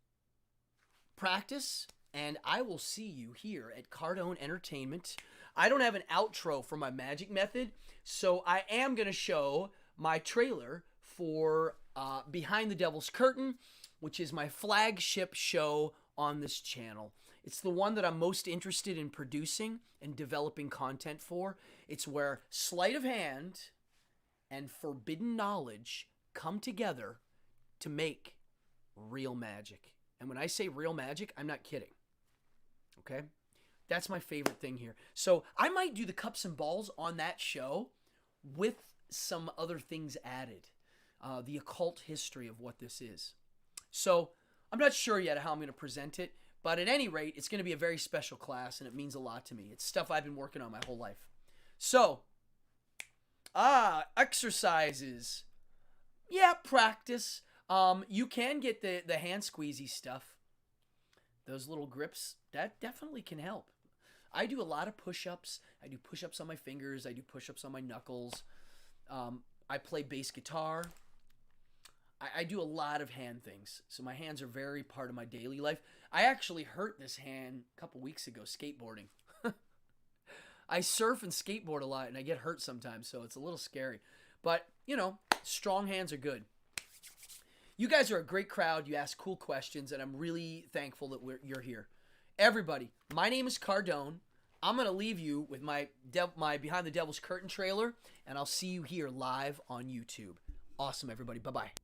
practice, and I will see you here at Cardone Entertainment. I don't have an outro for my magic method, so I am going to show my trailer for Behind the Devil's Curtain, which is my flagship show on this channel. It's the one that I'm most interested in producing and developing content for. It's where sleight of hand and forbidden knowledge come together to make real magic. And when I say real magic, I'm not kidding. Okay? That's my favorite thing here. So I might do the cups and balls on that show with some other things added. The occult history of what this is. So I'm not sure yet how I'm going to present it. But at any rate, it's going to be a very special class, and it means a lot to me. It's stuff I've been working on my whole life. So, exercises. Yeah, practice. You can get the hand squeezy stuff. Those little grips, that definitely can help. I do a lot of push-ups. I do push-ups on my fingers. I do push-ups on my knuckles. I play bass guitar. I do a lot of hand things, so my hands are very part of my daily life. I actually hurt this hand a couple weeks ago skateboarding. I surf and skateboard a lot, and I get hurt sometimes, so it's a little scary. But, you know, strong hands are good. You guys are a great crowd. You ask cool questions, and I'm really thankful that you're here. Everybody, my name is Cardone. I'm going to leave you with my Behind the Devil's Curtain trailer, and I'll see you here live on YouTube. Awesome, everybody. Bye-bye.